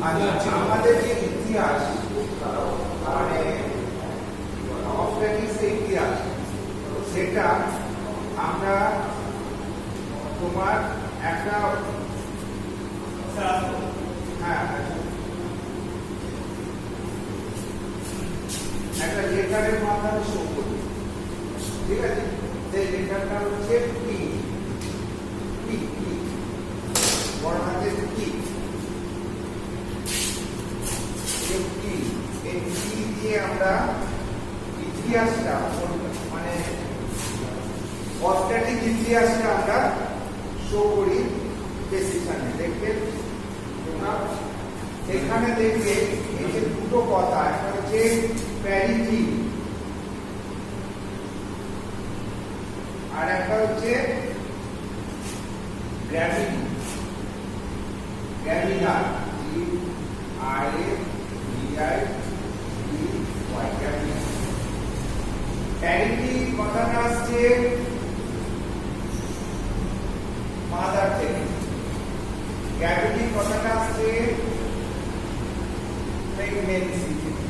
আচ্ছা, আমাদের যে ইতিহাস মানে অবস্ট্যাটিক্স ইতিহাস সেটা আমরা তোমার একটা একটা লেটারের মাধ্যমে শো করি, ঠিক আছে? সেই লেটারটা হচ্ছে পি, পি পি বড় হাতের পি, এই পি দিয়ে আমরা ইতিহাসটা মানে অস্ট্যাটিক ইতিহাসটা আমরা শো করি ডেসিশনে। দেখবে তোমরা এখানে দেখবে এই যে দুটো কথা, একটা হচ্ছে প্যারিটি আর একটা হচ্ছে গ্র্যাভিটি, গ্র্যাভিটার G I V I V Y gravity. Parity কথাটা আসছে মাদার থেকে, গ্র্যাভিটি কথাটা আসছে প্রেগন্যান্সি থেকে।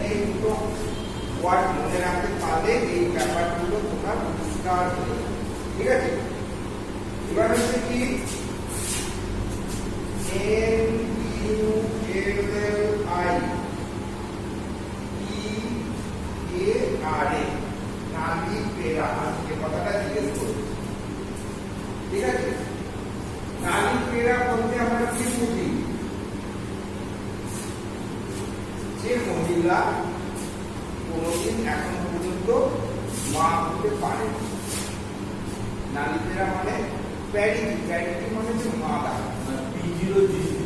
এই দুটো ওয়ার্ড মনে রাখতে পারলে এই ব্যাপারগুলো তোমার পরিষ্কার হয়ে যাবে, ঠিক আছে? এবার হচ্ছে কি N U L L I E A R A nullipara, আজকে কথাটা জিজ্ঞেস করছি, ঠিক আছে? নালি পেরা বলতে আমরা কি বুঝি? যে মহিলা কোনদিন এখন পর্যন্ত মা হতে পারে। নালি পেরা মানে প্যারিটি, প্যারিটি মানে যে মাদা, P0 G0,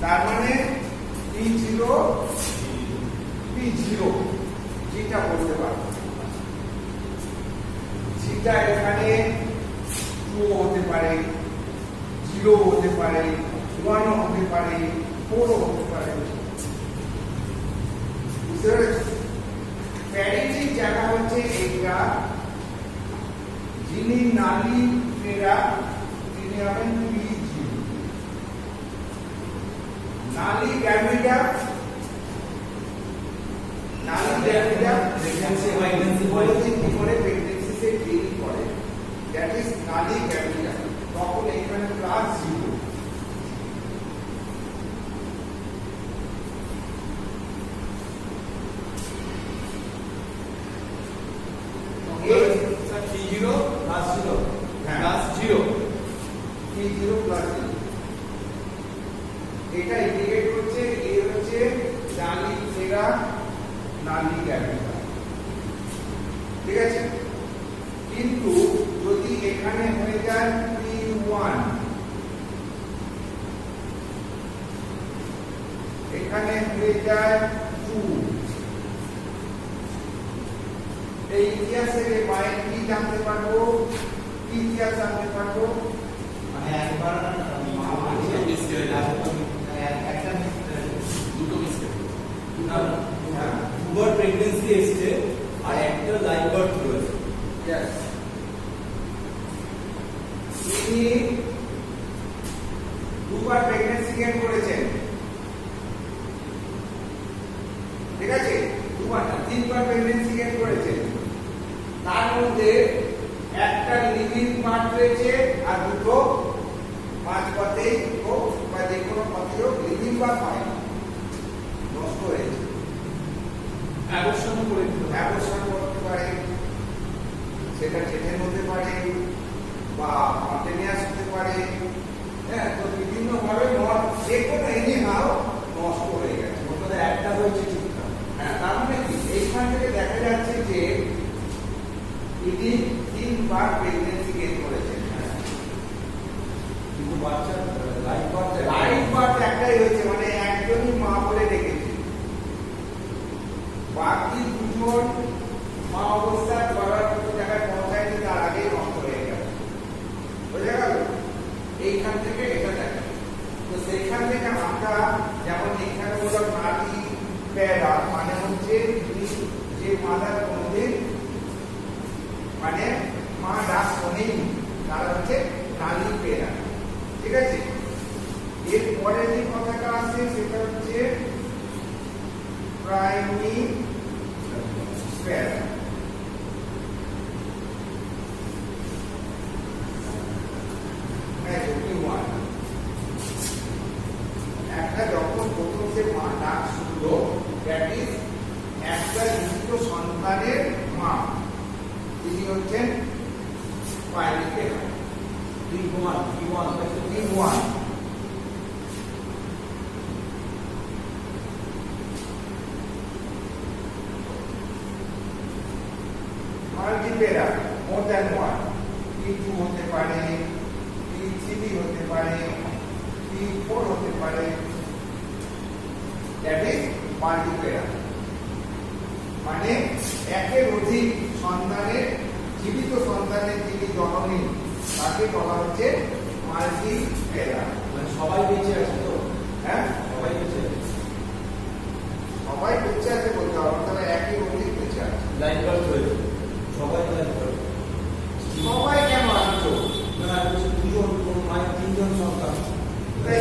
তার মানে P0 যেটা বলতে পারবো, যেটা এখানে 2 হতে পারে, 0 হতে পারে, 1 হতে পারে, 4 হতে পারে, বুঝতে পেরেছো? প্যারিটির জায়গা হচ্ছে এইটা, যিনি নালী পেরা তিনি হবেন P0, নালী Gravita, নালী Gravita pregnancy pregnancy বলে যে কি করে প্রেগন্যান্সিতে দেরি করে, দ্যাট ইজ নালী গ্র্যাভিটা। তখন এখানে plus 0, P0 plus 0 plus 0, P0 plus 0 এটা ইন্ডিকেট করছে এ হচ্ছে নালী পেরা, নালী গ্র্যাভিটা, ঠিক আছে? কিন্তু যদি এখানে হয়ে যায় P1, এখানে হয়ে যায় 2, এই ইতিহাসের মায়ের কি জানতে পারবো, কি ইতিহাস জানতে পারবো? মানে একবার একটা দুটো মিসটেক, দুবার প্রেগন্যান্সি এসছে আর একটা লাইভ বার্থ রয়েছে। Yes. তিনি দুবার প্রেগন্যান্সি গেইন করেছেন, ঠিক আছে? দুবার না, 3বার প্রেগন্যান্সি গেইন করেছেন। তার মধ্যে একটা লিভিং পার্ট রয়েছে আর দুটো মাঝপথেই হোক বা যে কোনো পথেও লিভিং পার্ট হয় না, নষ্ট হয়েছে, অ্যাবর্শন করে দিতে হবে। অ্যাবর্শন করতে পারে, সেটা চেটেন হতে পারে বা কন্টিনিউয়াস হতে পারে, হ্যাঁ? তো বিভিন্ন ভাবে যে কোনো এনি হাও নষ্ট হয়ে গেছে, ওটা একটা হয়েছে ঠিকঠাক। হ্যাঁ, তার মানে কি এইখান থেকে দেখা যাচ্ছে যে ইনি 3বার প্রেগন্যান্সি গেইন করেছেন, কিন্তু বাচ্চা লাইভ বার্থ একটাই হয়েছে, মানে একজনই মা বলে ডেকেছে, বাকি দুজন মা অবস্থায় গড়ার মতো জায়গায় পৌঁছায়নি, তার আগেই নষ্ট হয়ে গেল, বোঝা গেল? এইখান থেকে এটা দেখা, তো সেইখান থেকে আমরা যেমন এইখানে বললাম নালী পেরা মানে হচ্ছে যে মাদার কোনদিন মানে মা ডাক শোনেনি, তারা হচ্ছে নালী পেরা, ঠিক আছে? এর পরে যে কথাটা আছে সেটা হচ্ছে প্রাইমারি প্যারা। একটা যখন প্রথম যে মা ডাক শুনলো, দ্যাট ইজ একটা জীবিত সন্তানের মা, তিনি হচ্ছেন প্রাইমারি প্যারা। P1 মাল্টিপেরা more than one, P2 হতে পারে, P3 হতে পারে, P4 হতে পারে, দ্যাট ইজ মাল্টিপেরা। মানে একের অধিক সন্তানের, জীবিত সন্তানের যিনি জননী তাকে বলা হচ্ছে মাল্টিপেরা। মানে সবাই বেঁচে আছে তো? হ্যাঁ, সবাই বেঁচে আছে। সবাই বেঁচে আছে বলতে হবে, তাহলে একই অধিক বেঁচে আছে। লাইন বার্থ হয়েছে, সবাই লাইন বার্থ। সবাই কেন আসছো? না, দুজন, কোন মায়ের তিনজন সন্তান। তাই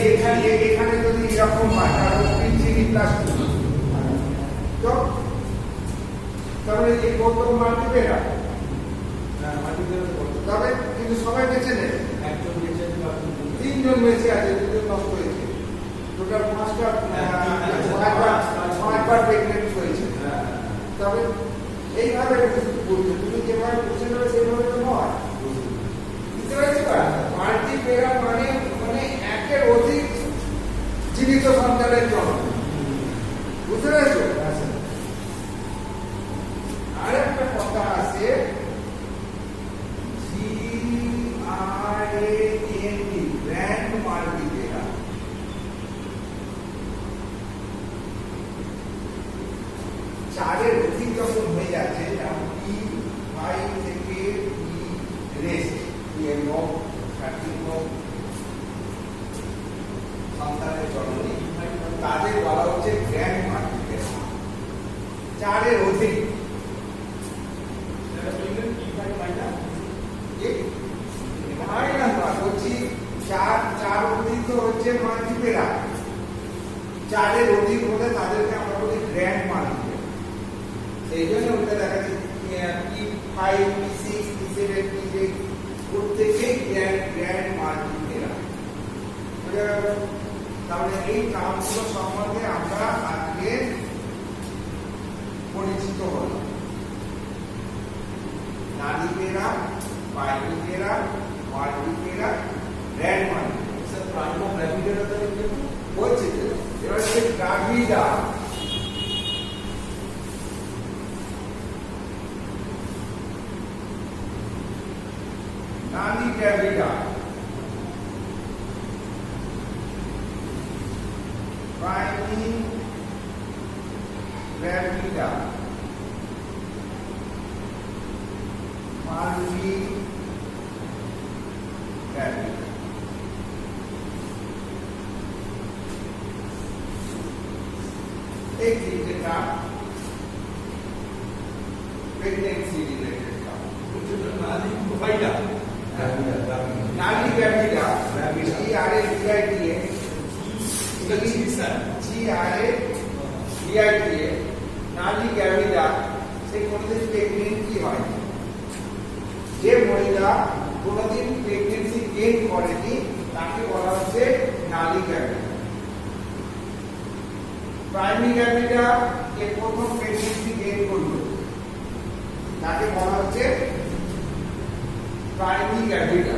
এখানে যদি এরকম হয় তাহলে পৃথিবী প্লাস তো তাহলে এই গৌতম মাল্টিপেরা। হ্যাঁ, মাল্টিপেরা তো বলতো। তবে কিন্তু সবাই বেঁচে নেই, একজন বেঁচে আছে, তিনজন বেঁচে আছে, দুজন নষ্ট হয়েছে, টোটাল পাঁচবার প্রেগনেন্ট হয়েছে। তবে এইভাবে বলছে, তুমি যেভাবে বুঝে নেবে সেইভাবে তো নয়, বুঝতে পেরেছি? মাল্টিপেরা মানে মানে একের অধিক জীবিত সন্তানের জন্য, বুঝতে পেরেছো? আর একটা কথা আছে, গ্র্যান্ড মাল্টিপেরা। চারের অধিক যখন হয়ে যাচ্ছে, যেমন P5 থেকে রেস্ট, সন্তানের জননী, তাদের বলা হচ্ছে গ্র্যান্ড মাল্টিপেরা। চারের অধিক বলছি, চার অধিক তো হচ্ছে মাল্টিপেরা, চারের অধিক হলে তাদেরকে আমরা বলি গ্র্যান্ড মাল্টিপেরা। সেই জন্য ওটা দেখা যাচ্ছে P5, P6, P7, P8 প্রত্যেকেই গ্র্যান্ড মাল্টিপেরা। তাহলে এই নামগুলো সম্বন্ধে আমরা আজকে পরিচিত হলাম। নারীপেরা, বাইরিপেরা, মাল্টিপেরা, গ্র্যান্ড মাল্টিপেরা। স্যার, প্রাইমো গ্র্যাভিডেরা তো বলছি তো, এবার হচ্ছে গ্রাভিডা। নারী গ্রাভিডা, প্রাইমি গ্রাভিডা, মাল্টি গ্রাভিডা। এই তিনটে নাম প্রেগনেন্সি রিলেটেড নাম। নারী গ্রাভিডা, নারী গ্রাভিডা, সেই কোনদিন প্রেগনেন্সি হয়, যে মহিলা কোনদিন প্রেগনেন্সি গেইন করেনি তাকে বলা হচ্ছে নারী গ্রাভিডা। প্রাইমারি গ্রাভিডা যে প্রথম প্রেগনেন্সি গেইন করলো তাকে বলা হচ্ছে প্রাইমারি গ্রাভিডা।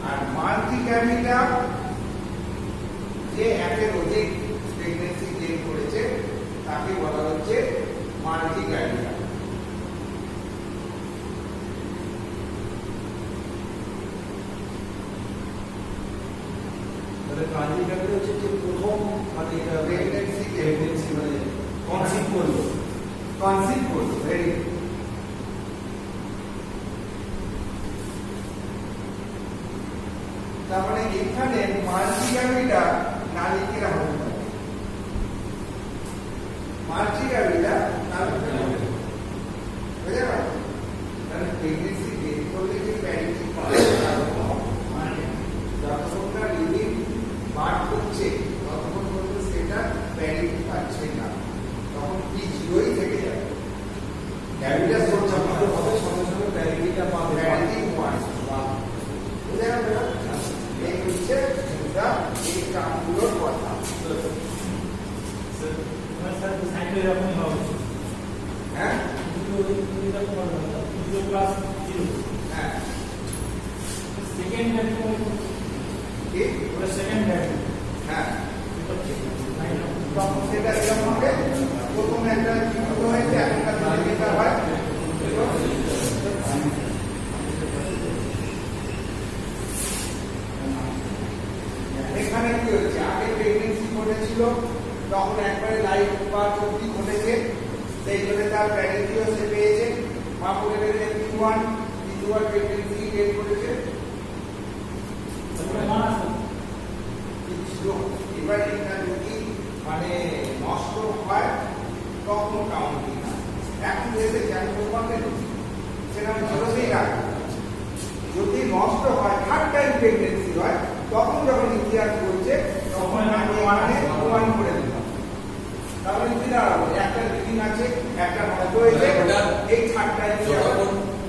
আর মাল্টি গ্রাভিডা যে একের অধিক প্রেগনেন্সি গেইন করেছে তাকে বলা হচ্ছে মাল্টি গ্রাভিডা। তাহলে প্রাইমারি গ্র্যাভিডা হচ্ছে যে প্রথম মানে প্রেগনেন্সি মানে কনসিভ করলো, ভেরি তার মানে এখানে মাল্টি গ্রাভিডা নারীকেরা হতে পারে, মাল্টি গ্রাভিডা নারীকেরা হতে পারে, বুঝতে পারছো? তাহলে প্রেগনেন্সি গেইন করলে যে প্যারিটি পাওয়া যায় মানে যতক্ষণ না লিভিং বার্থ ক্যাপিটাল সঞ্চালিত হবে সঙ্গে সঙ্গে প্যারিটিটা পাবে প্যারিটি 1 বুঝে গেল? এই হচ্ছে দুটা এই টার্মগুলোর কথা। স্যার সাইকেল এরকমই হবে। হ্যাঁ প্লাস 0 হ্যাঁ সেকেন্ড ভ্যালু কি ওটা সেকেন্ড ভ্যালু হ্যাঁ তখন সেটা এরকম হবে, প্রথমে একটা যুক্ত হয়েছে একটা ধরে নিতে হয়। এখানে কি হচ্ছে, আগে প্রেগনেন্সি ঘটেছিল তখন একবারে লাইফ বা চুক্তি ঘটেছে, সেই জন্য তার প্যারিটিও সে পেয়েছে। মা বলে গেছে P1 দ্বিতীয়বার প্রেগনেন্সি ডেট করেছে। এবার এটা যদি মানে নষ্ট হয় তখন কাউন্টিং না। এখন যেতে কেন করবে সেটা ভালোই রাখবে। যদি নষ্ট হয় থার্ড টাইম প্রেগনেন্সি হয় তখন যখন ইতিহাস বলছে তখন আমি মানে প্রমাণ করে দিলাম। তাহলে কি দাঁড়াবো, একটা রিডিং আছে একটা নষ্ট হয়েছে, এই থার্ড টাইম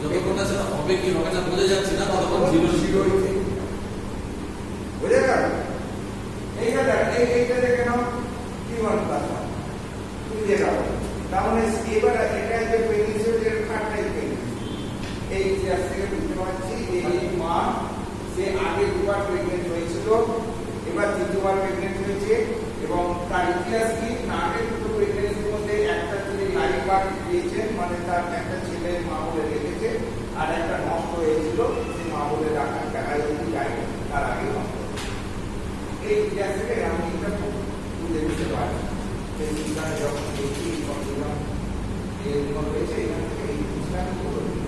যতক্ষণ না সেটা হবে কি হবে না বোঝা যাচ্ছে না ততক্ষণ জিরো জিরো হয়েছে। বুঝে গেল? এইটা দেখে নাও P1 প্লাস 1 বুঝে গেল? তাহলে এবার এটা যে প্রেগনেন্সির থার্ড টাইম প্রেগনেন্সি, এই ইতিহাস থেকে বুঝতে পারছি এই মা সে আগে দুবার প্রেগনেন্ট হয়েছিল, এবার তৃতীয়বার প্রেগনেন্ট হয়েছে। এবং তার ইতিহাস কি না, আগে দুটো প্রেগনেন্সির মধ্যে একটা তিনি লাইফ বার্থ দিয়েছেন, মানে তার একটা ছেলে মা বলে রেখেছে, আর একটা নষ্ট হয়েছিল সে মা বলে রাখার টাকায় যদি যায় তার আগে নষ্ট হয়েছে। এই ইতিহাস থেকে আমি এটা বুঝে নিতে পারি। সেই জিনিসটা যখন দেখি যখন এরকম হয়েছে এখান থেকে এই জিনিসটা আমি বলে দিই।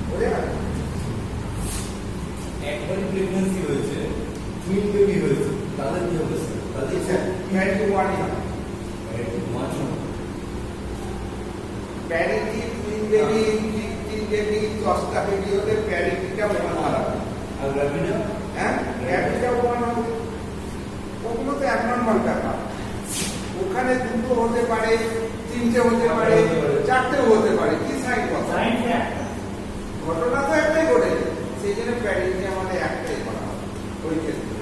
বুঝে গেল? একবার প্রেগন্যান্সি হয়েছে, টুইন বেবি হয়েছে, তাদের কি হবে স্যার? তাদের প্যারিটি 1 হবে। প্যারিটি টুইন বেবি, তিন বেবি, 10টা বেবি হলে প্যারিটিটা 1 হবে। আর গ্র্যাভিডা হ্যাঁ প্যারিটিটা 1 হবে। ওগুলো তো অ্যাবনর্মাল ব্যাপার। ওখানে দুটো হতে পারে, তিনটে হতে পারে, চারটেও হতে পারে। কি সাইন কথা? সাইন্স একটা ঘটনা তো একটাই ঘটেছে, সেই জন্য প্যারিটি আমাদের একটাই করা হবে ওই ক্ষেত্রে।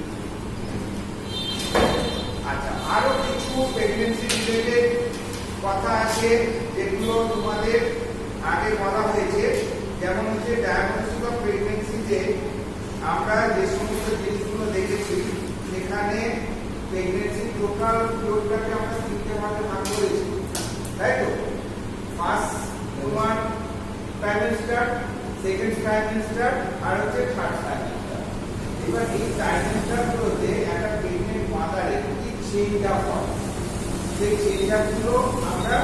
আচ্ছা, আরো কিছু প্রেগনেন্সি রিলেটেড কথা আছে যেগুলো তোমাদের আগে বলা হয়েছে, যেমন হচ্ছে ডায়াগনোসিস অফ প্রেগনেন্সিতে আমরা যে সমস্ত জিনিসগুলো দেখেছি সেখানে প্রেগনেন্সি টোটাল পিরিয়ডটাকে আমরা তিনটে ভাগে ভাগ করেছি, তাই তো? ফার্স্ট তোমার ট্রাইমেস্টার, সেকেন্ড ট্রাইমেস্টার আর হচ্ছে থার্ড ট্রাইমেস্টার। এবার এই ট্রাইমেস্টারগুলোতে একটা প্রেগনেন্ট মাদারের কি চেঞ্জ আপ হয়, সেই চেঞ্জ আপগুলো আমরা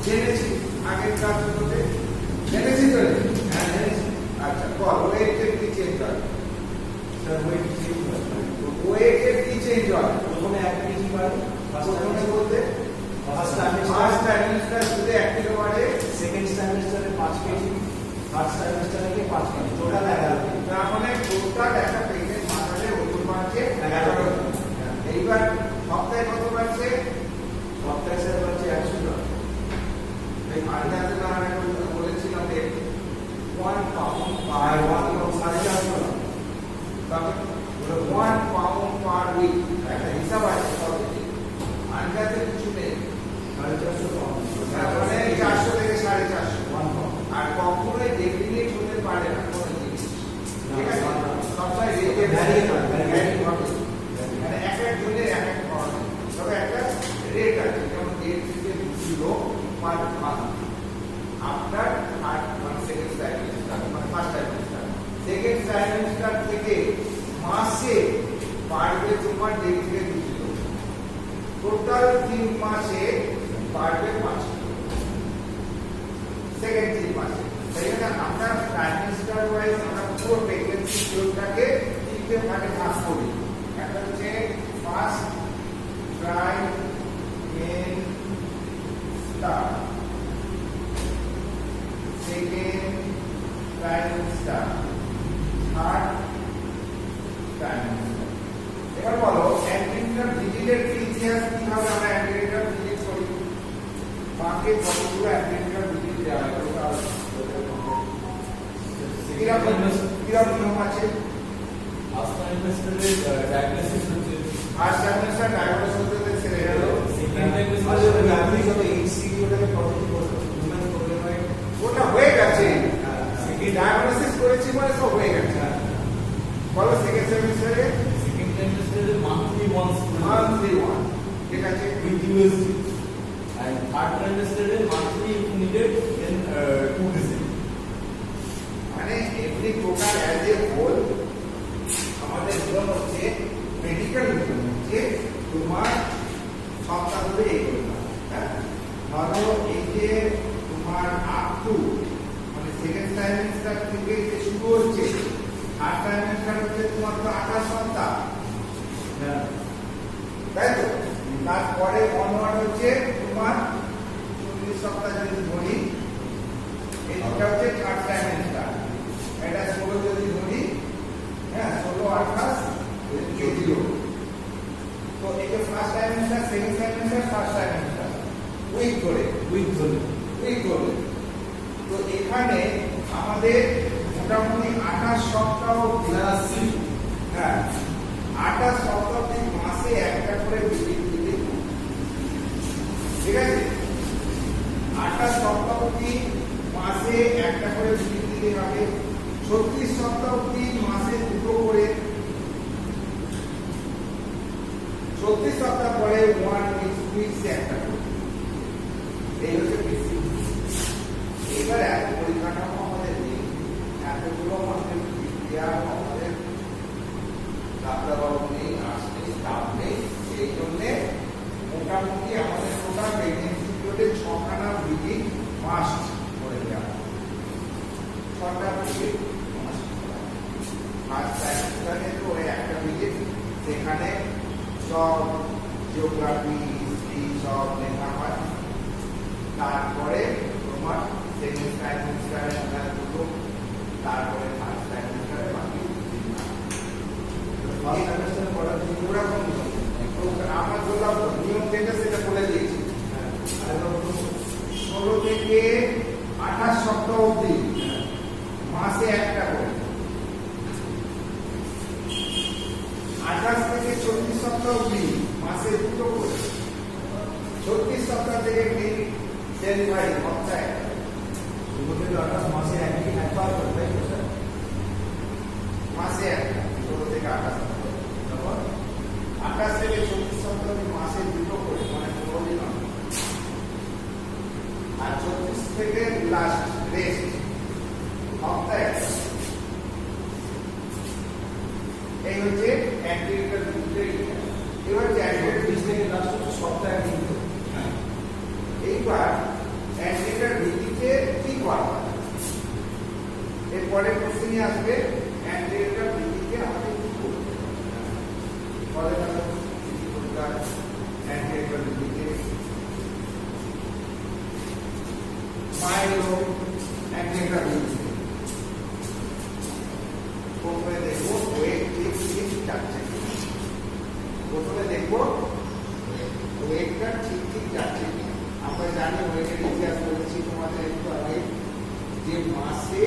জেনেছি আগের ক্লাসগুলোতে। জেনেছি তো? হ্যাঁ জেনেছি। আচ্ছা বল, ওয়েটের কি চেঞ্জ হয়? স্যার ওয়েট চেঞ্জ হয়। ওয়েটের কি চেঞ্জ হয়? প্রথমে 1 কেজি বাড়ে, প্রথমে বলতে ফার্স্ট ফার্স্ট ট্রাইমেস্টার শুধু 1 কিলো বাড়ে, সেকেন্ড ট্রাইমেস্টারে 5 কেজি, থার্ড ট্রাইমেস্টারে 5 কেজি, টোটাল 11 কেজি। তার মানে টোটাল একটা প্রেগনেন্ট মাদারের ওজন বাড়ছে 11 কেজি। এইবার সপ্তাহে কত বাড়ছে? সপ্তাহে স্যার হচ্ছে 100 গ্রাম। এই আন্দাজে না আমি বলেছিলাম যে 1 পাউন্ড আর পার 4.5 গ্রাম। তবে 1 পাউন্ড পার উইক একটা হিসাব আছে তবে আন্দাজে কিছু নেই। 450 গ্রাম। মানে 400 থেকে 450 1 পাউন্ড। আর কখনোই ডেফিনিট হতে পারে না কোনো জিনিস, ঠিক আছে? সবসময় Vary হয়, ভ্যারি হবে, মানে এক এক জনের এক এক ধরনের, তবে একটা রেট আছে, যেমন 1.5 থেকে 2 kilo per month after third মানে সেকেন্ড ট্রাইমেস্টার, মানে ফার্স্ট ট্রাইমেস্টার। সেকেন্ড ট্রাইমেস্টার থেকে মাসে বাড়বে তোমার 1.5 থেকে 2 কিলো, টোটাল 3 মাসে বাড়বে 5 কিলো। সেকেন্ড 3 মাসে, তাই জন্য আমরা ট্রাইমেস্টার ওয়াইজ আমরা পুরো প্রেগনেন্সি পিরিয়ডটাকে তিনটে ভাগে ভাগ করি। একটা হচ্ছে first trimester, second trimester, third trimester. এবার বলো অ্যান্টিনেটাল ভিজিটের ইতিহাস কিভাবে আমরা অ্যান্টিনেটাল ভিজিট করি? মাকে কতগুলো অ্যান্টিনেটাল ভিজিট দেওয়া হয়? কিরকম নিয়ম আছে? ফার্স্ট ট্রাইমেস্টারের ডায়াগনোসিস হচ্ছে ফার্স্ট ট্রাইমেস্টার ডায়াগনোসিস হতে ছেড়ে গেল, সেকেন্ড আচ্ছা, ট্রাইমেস্টারে আপনি যত HCG ওটাকে কতদিন করতে উইমেন প্রবলেম হয়? ওটা হয়ে গেছে। হ্যাঁ। ডায়াগনোসিস করেছি মানে সব হয়ে গেছে। বলো সেকেন্ড সেমিস্টারে সেকেন্ড ট্রাইমেস্টারে মান্থলি ওয়ান্স মান্থলি ওয়ান, ঠিক আছে? with USG and third trimester monthly if needed then 2 visit. মানে every total as a whole আমাদের নিয়ম হচ্ছে মেডিকেল নিয়ম হচ্ছে তোমার সপ্তাহ ধরে এই করতে হবে, হ্যাঁ? ধরো এই যে তোমার আপ টু মানে সেকেন্ড ট্রাইমেস্টার থেকে যে শুরু হচ্ছে, থার্ড ট্রাইমেস্টার হচ্ছে তোমার তো 28 সপ্তাহ, হ্যাঁ। তাই তো? তারপরে অনওয়ার্ড হচ্ছে তোমার 40 সপ্তাহ যদি ধরি, এটা হচ্ছে থার্ড ট্রাইমেস্টার, এটা 16 যদি ধরি, হ্যাঁ 16 28 কেজিও। তো এই যে first trimester, second trimester, first trimester week ধরে উইক ধরে। তো এখানে আমাদের মোটামুটি 28 সপ্তাহ অবধি, হ্যাঁ 28 সপ্তাহ অবধি মাসে একটা করে ভিজিট দিতে হবে। ঠিক আছে? 28 সপ্তাহ অবধি মাসে একটা করে ভিজিট দিতে হবে। 36 সপ্তাহ অবধি মাসে দুটো করে, 36 সপ্তাহ পরে 1 উইকস একটা করে। এই হচ্ছে বেসিক। এবার এত পরিকাঠামো আমাদের নেই, এতগুলো আমাদের বিক্রিয়া আমাদের ডাক্তারবাবু নেই, নার্স নেই, স্টাফ নেই, সেই জন্যে মোটামুটি আমাদের টোটাল প্রেগনেন্সি পিরিয়ডে 6খানা ভিজিট মাস্ট করে দেওয়া, 6টা ভিজিট মাস্ট করা। ফার্স্ট ট্রাইমেস্টারে তো ওই একটা ভিজিট, সেখানে সব জিওগ্রাফি, হিস্ট্রি সব লেখা হয়। তারপরে তোমার সেকেন্ড ট্রাইমেস্টারে দুটো, তারপরে ফার্স্ট ট্রাইমেস্টারে বাকি ফার্স্ট সেমিস্টার পড়ার জন্য ওরকম আমরা বললাম নিয়ম যেটা সেটা বলে দিয়েছি। হ্যাঁ। আর 16 থেকে 28 সপ্তাহ অবধি মাসে একটা করে, 28 থেকে 34 সপ্তাহ অবধি মাসে দুটো করে, 36 সপ্তাহ থেকে ডেলিভারি সপ্তাহে দুটো 28 মাসে একবার করতে হয় তো স্যার? মাসে একটা, 16 থেকে 28 সপ্তাহ। তারপর 28 থেকে 34 সপ্তাহ অবধি মাসে দুটো করে, মানে 15 দিন হবে। আর 34 থেকে লাস্ট রেস্ট সপ্তাহে একটা। এই হচ্ছে অ্যান্টিরিটার ভিজিটের ইতিহাস। এবার যে অ্যান্টিরিটার 20 থেকে লাস্ট সপ্তাহে একদিন করে। এইবার অ্যান্টিরিটার ভিজিটে কি করা হয়? এরপরে কোশ্চেনই আসবে অ্যান্টিরিটার ভিজিটে আমাদের কি করতে হবে? পরে তাহলে কি করতে হয় অ্যান্টিরিটার ভিজিটে? মায়ের রোগ অ্যান্টিরিটার ভিজিটে প্রথমে দেখবো ওয়েট ঠিক যাচ্ছে কিনা। প্রথমে দেখবো ওয়েটটা ঠিক যাচ্ছে কিনা। আমরা জানি ওয়েটের ইতিহাস বলেছি তোমাদের একটু আগে, যে মাসে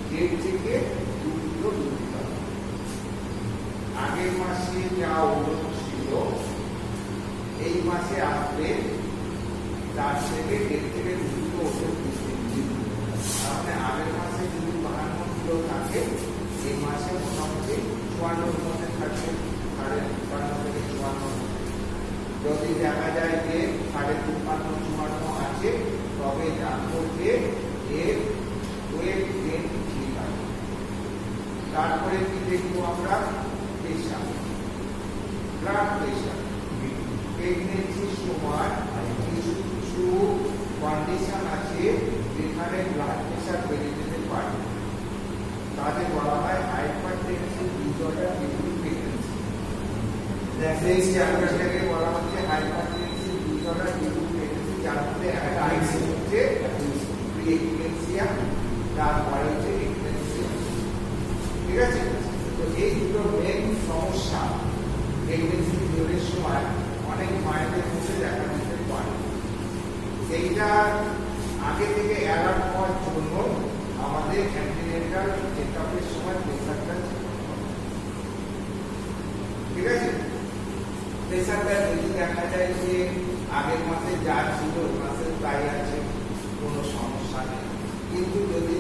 1.5 থেকে 2 কিলো বৃদ্ধি পাবে। আগের মাসে যা ওজন ছিল এই মাসে আসবে তার থেকে 1.5 থেকে 2 কিলো ওজন বৃদ্ধি। তাহলে আগের মাসে যদি 52 কিলো থাকে, এই মাসে মোটামুটি 54 মধ্যে থাকবে, 53 থেকে 54। যদি দেখা যায় যে 53-54 আছে, তবে জানবো যে এর ওয়েট গেইন ঠিক আছে। তারপরে কি দেখবো আমরা? Pressure, blood pressure. প্রেগনেন্সির সময় কিছু কিছু কন্ডিশন আছে যেখানে ব্লাড প্রেশার বেড়ে যেতে পারে, তাদের বলা হয় হাইপারটেনসিভ ডিসঅর্ডার ডিউরিং প্রেগনেন্সি। এই চ্যাপ্টারটাকে বলা হচ্ছে হাইপারটেনসিভ ডিসঅর্ডার ডিউরিং প্রেগনেন্সি, যার মধ্যে একটা আইসি হচ্ছে প্রি-এক্লেম্পসিয়া, তারপরে হচ্ছে এক্লেম্পসিয়া। ঠিক আছে? তো এই দুটো মেন সমস্যা প্রেগনেন্সি পিরিয়ডের সময় অনেক মায়েদের মধ্যে দেখা দিতে পারে। সেইটা আগে থেকে অ্যালার্ট হওয়ার জন্য আমাদের অ্যান্টিনেটাল প্রেসারটা যদি দেখা যায় যে আগের মাসে যা ছিল মাসে তাই আছে, কোনো সমস্যা নেই। কিন্তু যদি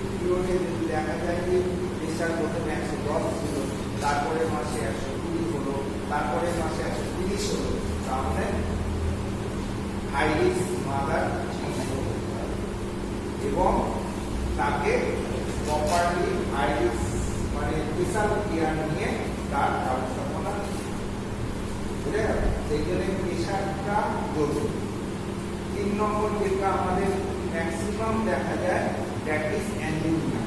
পিরিয়ডে যদি দেখা যায় যে প্রেসার প্রথমে 110 ছিল, তারপরে মাসে 120 হলো, তারপরে মাসে 130 হলো, তাহলে হাই রিস্ক মাদার এবং তাকে প্রপারলি হাই রিস্ক মানে স্পেশাল কেয়ার নিয়ে তার ব্যবস্থাপনা বুঝে গেল। সেই জন্য প্রেশারটা জরুরি। 3 নম্বর যেটা আমাদের ম্যাক্সিমাম দেখা যায় দ্যাট ইজ অ্যানিমিয়া,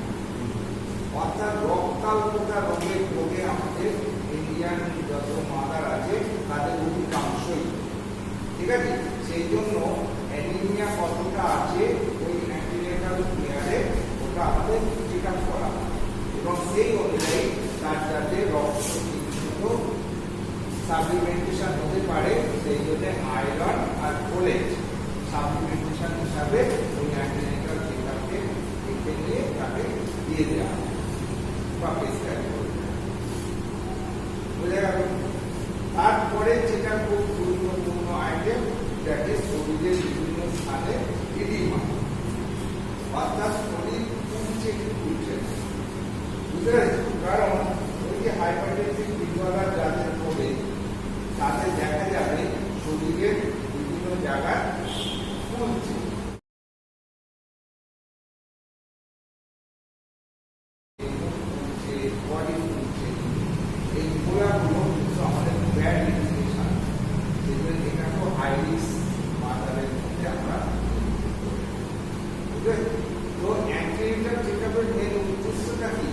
অর্থাৎ রক্তাল্পতা রোগের রোগে আমাদের ইন্ডিয়ান যত মাদার আছে তাদের অধিকাংশই, ঠিক আছে। সেই জন্য অ্যানিমিয়া কতটা আছে ওই অ্যান্টিনেটাল কেয়ারে ওটা আমাদের চেক আপ করা এবং সেই অনুযায়ী তার যাতে রক্ত সাপ্লিমেন্টেশন হতে পারে সেই জন্য আয়রন আর ফোলেট সাপ্লিমেন্টেশন হিসাবে ওই অ্যান্টিনেটাল চেক আপকে দেখে নিয়ে তাকে দিয়ে দেওয়া বা প্রেসক্রাইব করে দেওয়া, বুঝে গেল। তারপরে যেটা খুব গুরুত্বপূর্ণ আইটেম যাকে শরীরের বিভিন্ন স্থানে এডিমা, অর্থাৎ শরীর ফুলছে কি ফুলছে না, বুঝতে পেরেছি। কারণ ওই যে হাইপারটেনসিভ বিজুয়ালার যাদের হবে তাদের দেখা যাবে শরীরের বিভিন্ন জায়গায় ফুলছে, বডি ফুলছে, এই ফোলাগুলো কিন্তু আমাদের ব্যাড ইন্ডিকেশন। সেগুলো এটাকেও হাই রিস্ক মাদারের মধ্যে আমরা বুঝলেন। তো অ্যান্টিনেটাল চেকআপের মেন উদ্দেশ্যটা কি?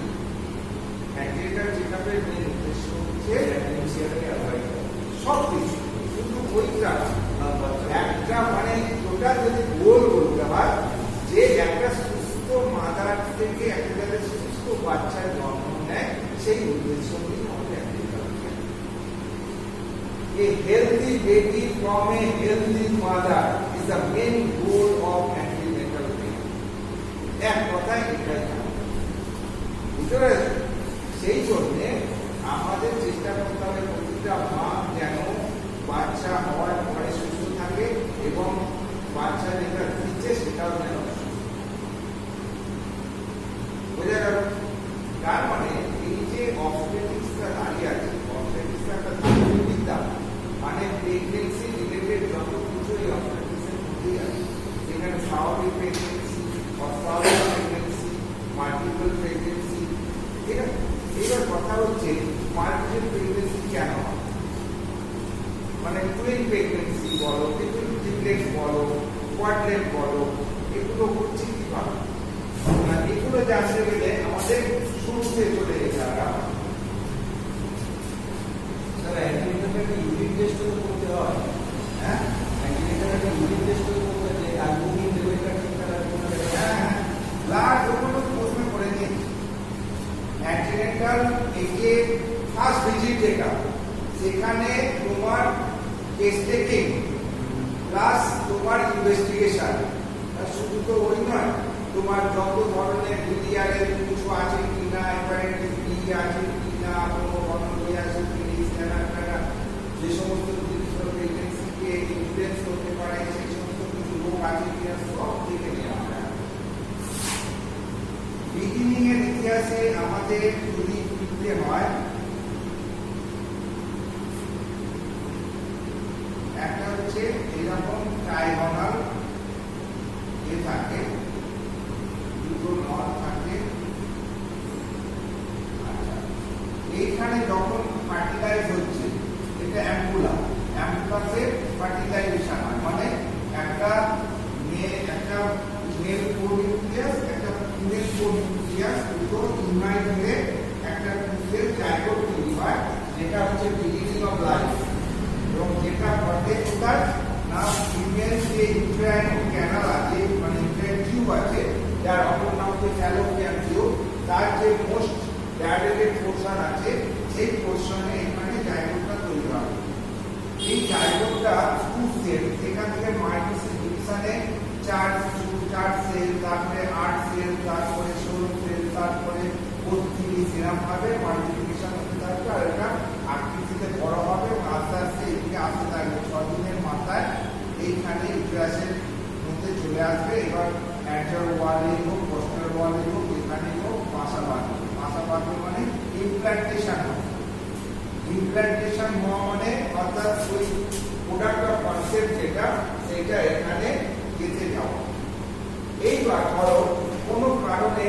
অ্যান্টিনেটাল চেকআপের মেন উদ্দেশ্য হচ্ছে প্রেগন্যান্সিটাকে অ্যাভয়েড করা, সব কিছু শুধু ওইটা একটা মানে ওটা যদি গোল বলতে হয় যে একটা সুস্থ মাদার থেকে একটা যাতে সুস্থ বাচ্চার জন্ম নেয়, সেই উদ্দেশ্য নিয়ে আমাদের antenatal care. A healthy baby from a healthy mother is the main goal of antenatal care. এক কথায় এটাই বুঝতে পেরেছেন। সেই জন্য আমাদের চেষ্টা করতে হবে প্রতিটা মা যেন বাচ্চা হওয়ার পরে সুস্থ থাকে এবং বাচ্চা যেটা দিচ্ছে সেটাও যেন বোঝা গেল। তার মানে এই যে অবস্টেট্রিক্সটা দাঁড়িয়ে আছে, অবস্টেট্রিক্সটা একটা বিদ্যা, মানে প্রেগনেন্সি রিলেটেড যত কিছুই অবস্টেট্রিক্সের মধ্যেই আছে, যেখানে স্বাভাবিক প্রেগনেন্সি, অস্বাভাবিক প্রেগনেন্সি, মাল্টিপল প্রেগনেন্সি, ঠিক আছে। এবার কথা হচ্ছে মাল্টিপল প্রেগনেন্সি কেন হয়, মানে টুইন প্রেগনেন্সি বলো, ট্রিপলেট বলো, কোয়াড্রেট বলো, এগুলো হচ্ছে কিভাবে? এগুলো জানতে গেলে আমাদের শুরুতে চলে যেতে হবে। স্যার অ্যান্টিনেটালকে ইউরিন টেস্ট করতে হয়, হ্যাঁ অ্যান্টিনেটালকে ইউরিন টেস্ট করতে হয়, অ্যালবুমিন লেভেলটা ঠিকঠাক আছে কিনা। হ্যাঁ, ব্লাড ওগুলো প্রশ্ন করে নিন। অ্যান্টিনেটাল থেকে ফার্স্ট ভিজিট যেটা, সেখানে তোমার টেস্ট টেকিং প্লাস তোমার ইনভেস্টিগেশন, শুধু তো ওই নয়, তোমার যত ধরনের বিডিআরের কিছু আছে কিনা, হেপাটাইটিস বি আছে কিনা, কোনো গনোরিয়া আছে কিনা, যে সমস্ত জিনিসগুলো প্রেগনেন্সিকে ইনফ্লুয়েন্স করতে পারে সেই সমস্ত কিছু রোগ আছে কিনা সব দেখে নেওয়া হয়। বিগিনিং এর ইতিহাসে আমাদের যদি ফিরতে হয়, একটা হচ্ছে এরকম ট্রাইগোনাল এ থাকে, দুটো নট থাকে। আচ্ছা, এইখানে যখন ফার্টিলাইজ হচ্ছে এটা অ্যাম্পুলাসে ফার্টিলাইজেশন হয়, মানে একটা মেল কোনিউক্লিয়াস একটা ফিমেল কোনিউক্লিয়াস দুটো ইউনাইট হয়ে একটা ফুলের জাইগোট তৈরি হয়, যেটা হচ্ছে বিগিনিং অফ লাইফ। এবং যেটা ঘটে কোথায় না ফিমেল যে ইউট্রাইন ক্যানাল আছে, মানে ইউট্রাইন টিউব আছে, যার অপর নাম হচ্ছে ফ্যালোপিয়ান টিউব, তার যে মোস্ট ডাইরেক্টেড পোর্শন আছে সেই পোর্শনে এখানে জাইগোটটা তৈরি হয়। এই জাইগোটটা টু সেল, সেখান থেকে মাইটোসিস ডিভিশনে 4 সেল, তারপরে 8 সেল, তারপরে 16 সেল, তারপরে 32 এরকম ভাবে মাল্টিপ্লিকেশন হতে থাকবে, আর এটা আকৃতিতে বড় হবে এবং আস্তে আস্তে চলে আসবে। এবার অ্যান্টার ওয়ালে হোক, পোস্টার ওয়ালে হোক, এখানে হোক, মাসা বাঁধবে। মাসা বাঁধবে মানে ইমপ্ল্যান্টেশন হবে। ইমপ্ল্যান্টেশন হওয়া মানে অর্থাৎ ওই প্রোডাক্ট অফ কনসেপ্ট যেটা সেটা এখানে গেঁথে যাওয়া। এইবার ধরো কোনো কারণে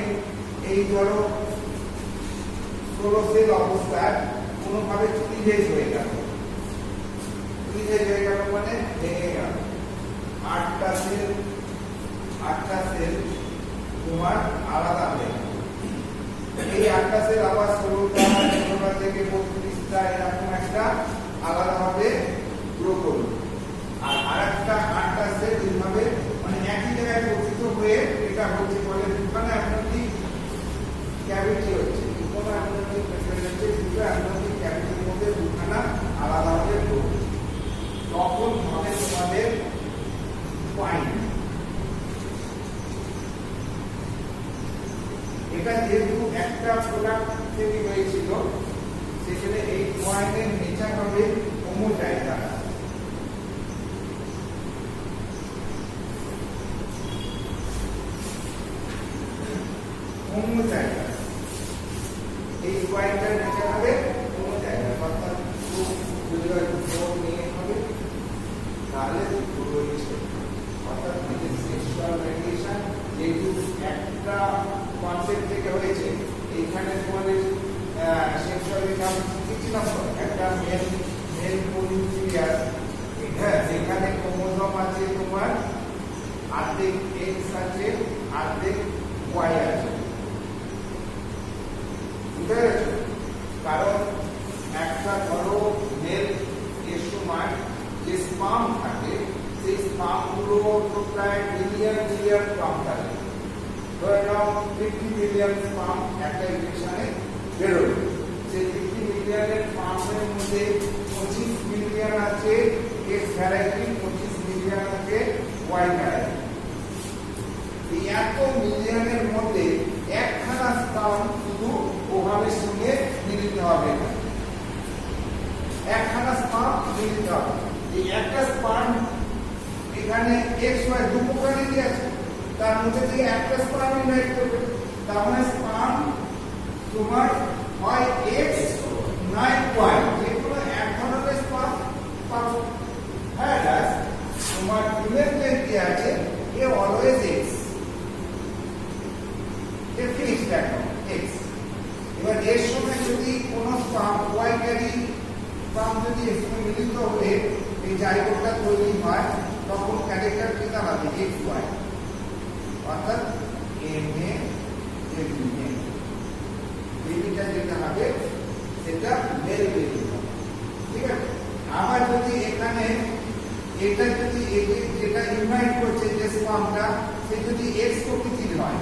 এই ধরো 16 সেল অবস্থায় কোনোভাবে ক্লিভেজ হয়ে গেল। ক্লিভেজ হয়ে গেল মানে ভেঙে গেল। 8টা সেল তোমার আলাদা হয়ে গেল। এই 8টা সেল আবার 16টা থেকে 32টা এরকম একটা আলাদা ভাবে গ্রো করলো। আর আরেকটা 8টা সেল এইভাবে মানে একই জায়গায় গঠিত হয়ে এটা হচ্ছে বলে দুখানা অ্যামনিওটিক ক্যাভিটি হচ্ছে। কোনো অ্যামনিওটিক মেটেরিয়াল হচ্ছে, দুটো অ্যামনিওটিক ক্যাভিটির মধ্যে দুখানা আলাদাভাবে গ্রো হচ্ছে। তখন হবে তোমাদের পয়েন্ট। এটা যেহেতু একটা প্রোডাক্ট থেকে হয়েছিল সেখানে এই পয়েন্টের নেচার হবে হোমোজাইগাস। হোমোজাইগাস এই পয়েন্টের নেচার হবে হোমোজাইগাস, অর্থাৎ যদি নিয়ে হবে তাহলে অর্থাৎ সেক্সুয়াল ভ্যারিয়েশন যেহেতু একটা কনসেপ্ট থেকে হয়েছে। এইখানে তোমাদের সেক্সুয়াল কিছু নম্বর একটা মেল নিউক্লিয়াস, হ্যাঁ, এখানে ক্রোমোজোম আছে তোমার অর্ধেক এক্স আছে, অর্ধেক ওয়াই আছে। বুঝতে পেরেছো? কারণ একটা ধরো মেল এর সময় যে স্পাম থাকে সেই স্পাম গুলো তো প্রায় মিলিয়ন স্পাম থাকে। ধরে নাও 50 মিলিয়ন স্পাম একটা ইনজেকশনে বেরোবে। সেই 50 মিলিয়নের স্পামের মধ্যে 25 মিলিয়ন আছে এক্স ভ্যারাইটি, 25 মিলিয়ন আছে ওয়াই ভ্যারাইটি। এই এত মিলিয়নের মধ্যে একখানা স্পাম শুধু ওভাবের সঙ্গে মিলিত হবে না, একখানা স্পাম মিলিত হবে। এই একটা স্পাম এখানে এক্স ওয়াই দু প্রকারেরই আছে, তার মধ্যে থেকে একটা স্পাম ইউনাইট করবে। তার মানে স্পাম তোমার হয় এক্স নয় ওয়াই, যে কোনো এক ধরনের স্পাম পাবো। হ্যাঁ, তোমার ফিমেল যে আছে এ অলওয়েজ এক্স, এ ফিক্সড একদম এক্স। এবার এর সঙ্গে যদি কোনো স্পাম ওয়াই ক্যারি স্পাম যদি এর সঙ্গে মিলিত হয়ে এই জাইগোটটা তৈরি হয় তখন ক্যারেক্টার কি দাঁড়াবে এক্স ওয়াই, অর্থাৎ এম এ বেবিটা যেটা হবে সেটা মেল বেবি হবে। ঠিক আছে? আবার যদি এখানে এটা যদি যেটা ইনভাইট করছে যে স্পামটা সে যদি এক্স প্রকৃতির হয়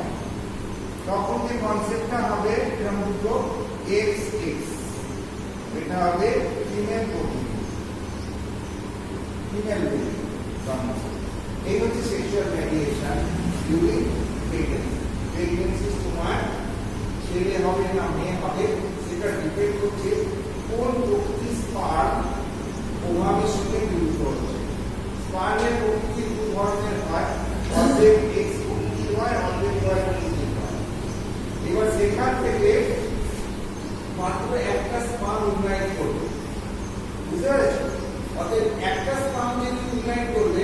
তখন যে কনসেপ্টটা হবে এরকম দুটো এক্স এক্স, এটা হবে ফিমেল প্রকৃতি, ফিমেল বেবি। এই হচ্ছে sexual variation during pregnancy. Pregnancy তোমার ছেলে হবে না মেয়ে হবে সেটা ডিপেন্ড করছে কোন প্রকৃতির স্পার্ম ওভাবের সঙ্গে যুক্ত হচ্ছে। স্পার্মের প্রকৃতি দু ধরনের হয়, অর্ধেক এক্স প্রকৃতির হয়, অর্ধেক ওয়াই প্রকৃতির হয়। এবার সেখান থেকে মাত্র একটা স্পার্ম ইউনাইট করবে। বুঝতে পেরেছো? অর্থাৎ একটা স্পার্ম যদি ইউনাইট করবে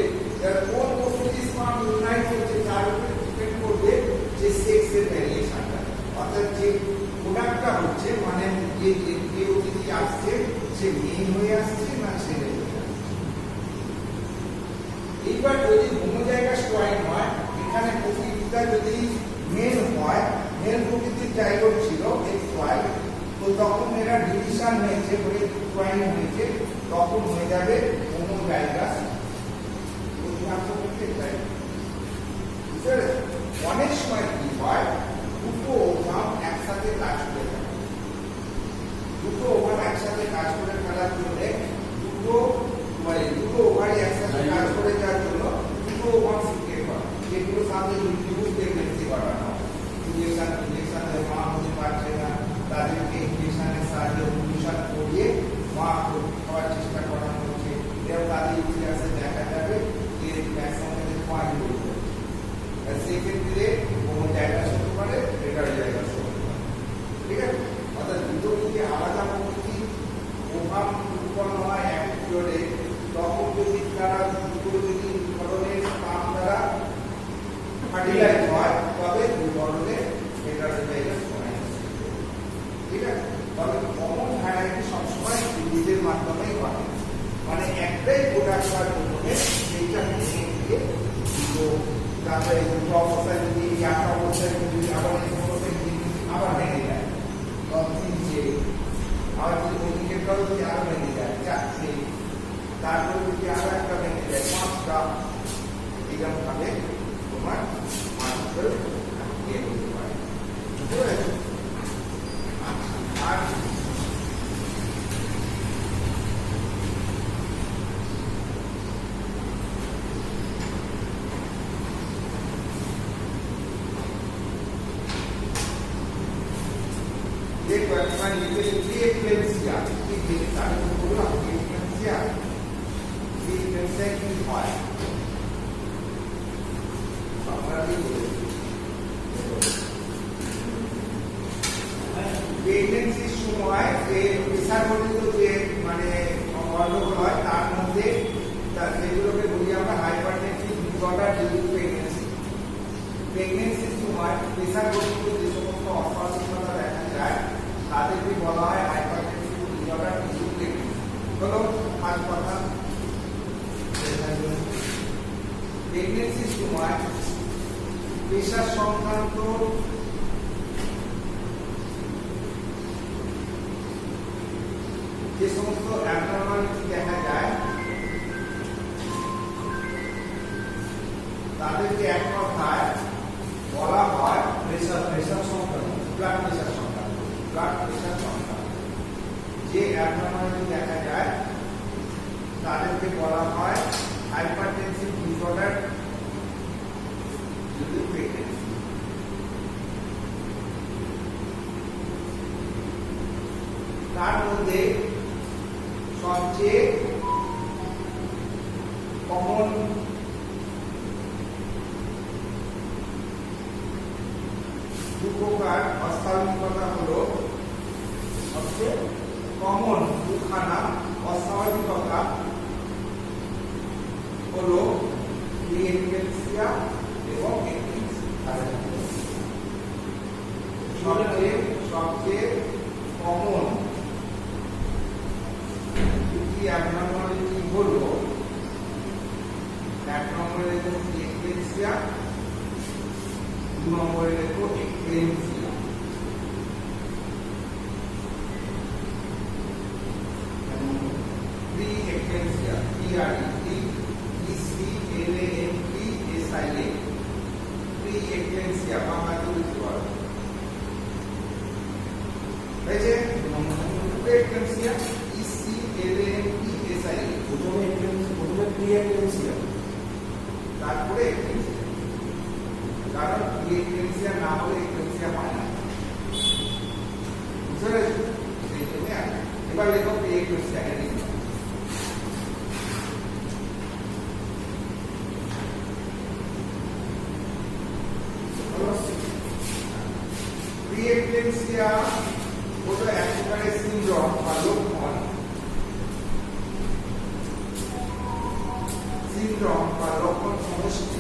কোন প্রকৃতির স্পার্ম ইউনাইট করছে তার উপরে ডিপেন্ড করবে যে সেক্সের ভ্যারিয়েশনটা, অর্থাৎ যে প্রোডাক্টটা হচ্ছে মানে যে অতিথি আসছে সে মেয়ে হয়ে আসছে না ছেলে হয়ে আসছে। এইবার যদি হোমোজাইগাস টয়েন হয়, এখানে প্রকৃতিটা যদি মেল হয়, মেল প্রকৃতির জাইগোট ছিল এক্স ওয়াই, তো তখন এরা ডিভিশন হয়েছে বলে টয়েন হয়েছে, তখন হয়ে যাবে হোমোজাইগাস। অনেক সময় কি হয় দুটো ওভাম একসাথে কাজ করে থাকে, দুটো ওভাম একসাথে কাজ করে ফেলার জন্য দুটো ওভারই একসাথে কাজ করে যাওয়ার জন্য দুটো ওভাম শিখতে হয়, যেগুলো সাথে ইনডিউস প্রেগন্যান্সি করানো হয়। ইনজেকশনের মা হতে পারছে না, তাদেরকে ইনজেকশনের সাহায্যে ইনজেকশন করিয়ে মা হওয়ার চেষ্টা করানো হচ্ছে। এবার তাদের ইতিহাসে দেখা যাবে যে ম্যাক্সিমাম পয়েন্ট সেক্ষেত্রে কোনো জায়গা হতে পারে, এটার জায়গা হতে পারে। ঠিক আছে? অর্থাৎ দুটো যদি আলাদা প্রকৃতি প্রভাব উৎপন্ন হয় এক পিরিয়ডে, তখন যদি তারা দুটো যদি ধরনের স্পাম দ্বারা ফার্টিলাইজ হয়, তবে দু ধরনের এটার জায়গা সময় আসে। ঠিক আছে? তবে কমন ভ্যারাইটি সবসময় সিরিজের মাধ্যমেই হয়, মানে একটাই প্রোডাক্ট হয় প্রথমে, সেইটা ভেঙে দিয়ে দুটো, তারপরে দুটো অবস্থায় যদি একটা অবস্থায় যদি আবার এই অবস্থায় যদি আবার ভেঙে যায়, তিনটে, আবার যদি ওদিকেরটাও যদি আরো ভেঙে যায় চারটে, তারপরে যদি আরো একটা ভেঙে যায় পাঁচটা, এরকম ভাবে তোমার মানুষের ইয়ে হতে পারে। বুঝতে পেরেছো? আর দেখো একবার প্রিএক্লেমসিয়া, কি জিনিস আমি তো বললাম প্রিএক্লেমসিয়া কি হয় আপনারা কি বলবেন? প্রেগন্যান্সির সময় যে পেশাগত যে মানে গন্ডগোল হয় তার মধ্যে সেগুলোকে বলি আমরা hypertensive disorder due to pregnancy. প্রেগন্যান্সির সময় পেশাগত যে সমস্ত অস্বাভাবিকতা দেখা যায় তাদেরকে বলা হয় hypertensive disorder due to pregnancy. হলো ফার্স্ট কথা, প্রেগন্যান্সির সময় পেশা সংক্রান্ত যে সমস্ত অ্যাবনরমালিটি দেখা যায় তাদেরকে এক কথায় বলা হয় প্রেশার সংক্রান্ত, ব্লাড প্রেশার সংক্রান্ত। ব্লাড প্রেশার সংক্রান্ত যে অ্যাবনরমালিটি দেখা যায় তাদেরকে বলা হয় hypertensive disorder due to pregnancy. তার মধ্যে সবচেয়ে কমন দু প্রকার অস্বাভাবিকতা হলো, সবচেয়ে কমন দুখানা অস্বাভাবিকতা হলো প্রিএক্লেমসিয়া এবং এক্লেমসিয়া। সবচেয়ে কমন দুটি অ্যাবনরমালিটি হলো, এক নম্বরে দেখো এক্লেমসিয়া, দু নম্বরে দেখো এক্লেমসিয়া। প্রি-এক্লেমসিয়া, প্রি-এক্লেমসিয়া, প্রি-এক্লেমসিয়া বাংলাতে লিখতে পারো। হয়েছে? প্রি-এক্লেমসিয়া, প্রথমে প্রি-এক্লেমসিয়া, তারপরে এক্লেমসিয়া। কারণ প্রি-এক্লেমসিয়া না হলে এক্লেমসিয়া হয় না। বুঝতে পেরেছো? সেই জন্য এবার লেখো প্রি-এক্লেমসিয়া। প্রি-এক্লেমসিয়া হলো এক প্রকারের সিনড্রোম বা লক্ষণ, সিনড্রোম বা লক্ষণ সমষ্টি।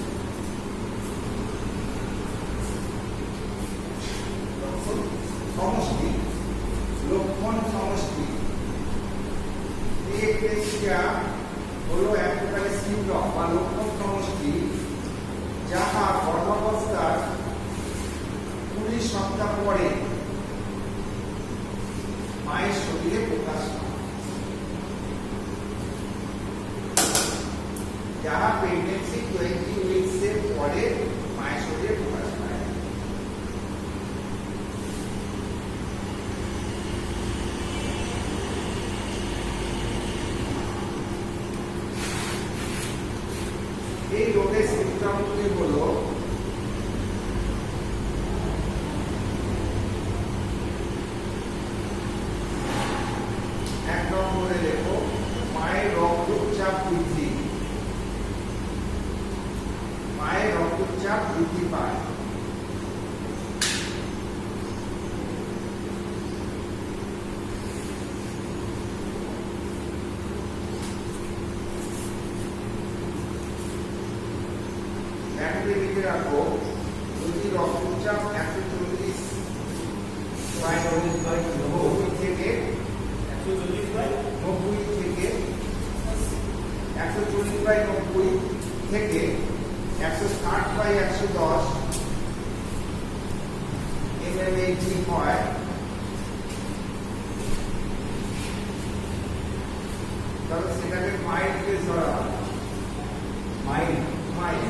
সমষ্টি, লক্ষণ সমষ্টি। প্রি-এক্লেমসিয়া হলো এক প্রকারের সিনড্রোম বা লক্ষণ সমষ্টি যাহা গর্ভাবস্থার 20 সপ্তাহ পরে মায়ের শরীরে প্রকাশ পায়। যাহা প্রেগন্যান্সি 20 উইকস এর পরে মায়ের শরীরে প্রকাশ পায়। 90/90 থেকে 160/110 mmHg হয়, তাহলে সেটাকে মাইল কেস ধরা হয়। মাইল মাইল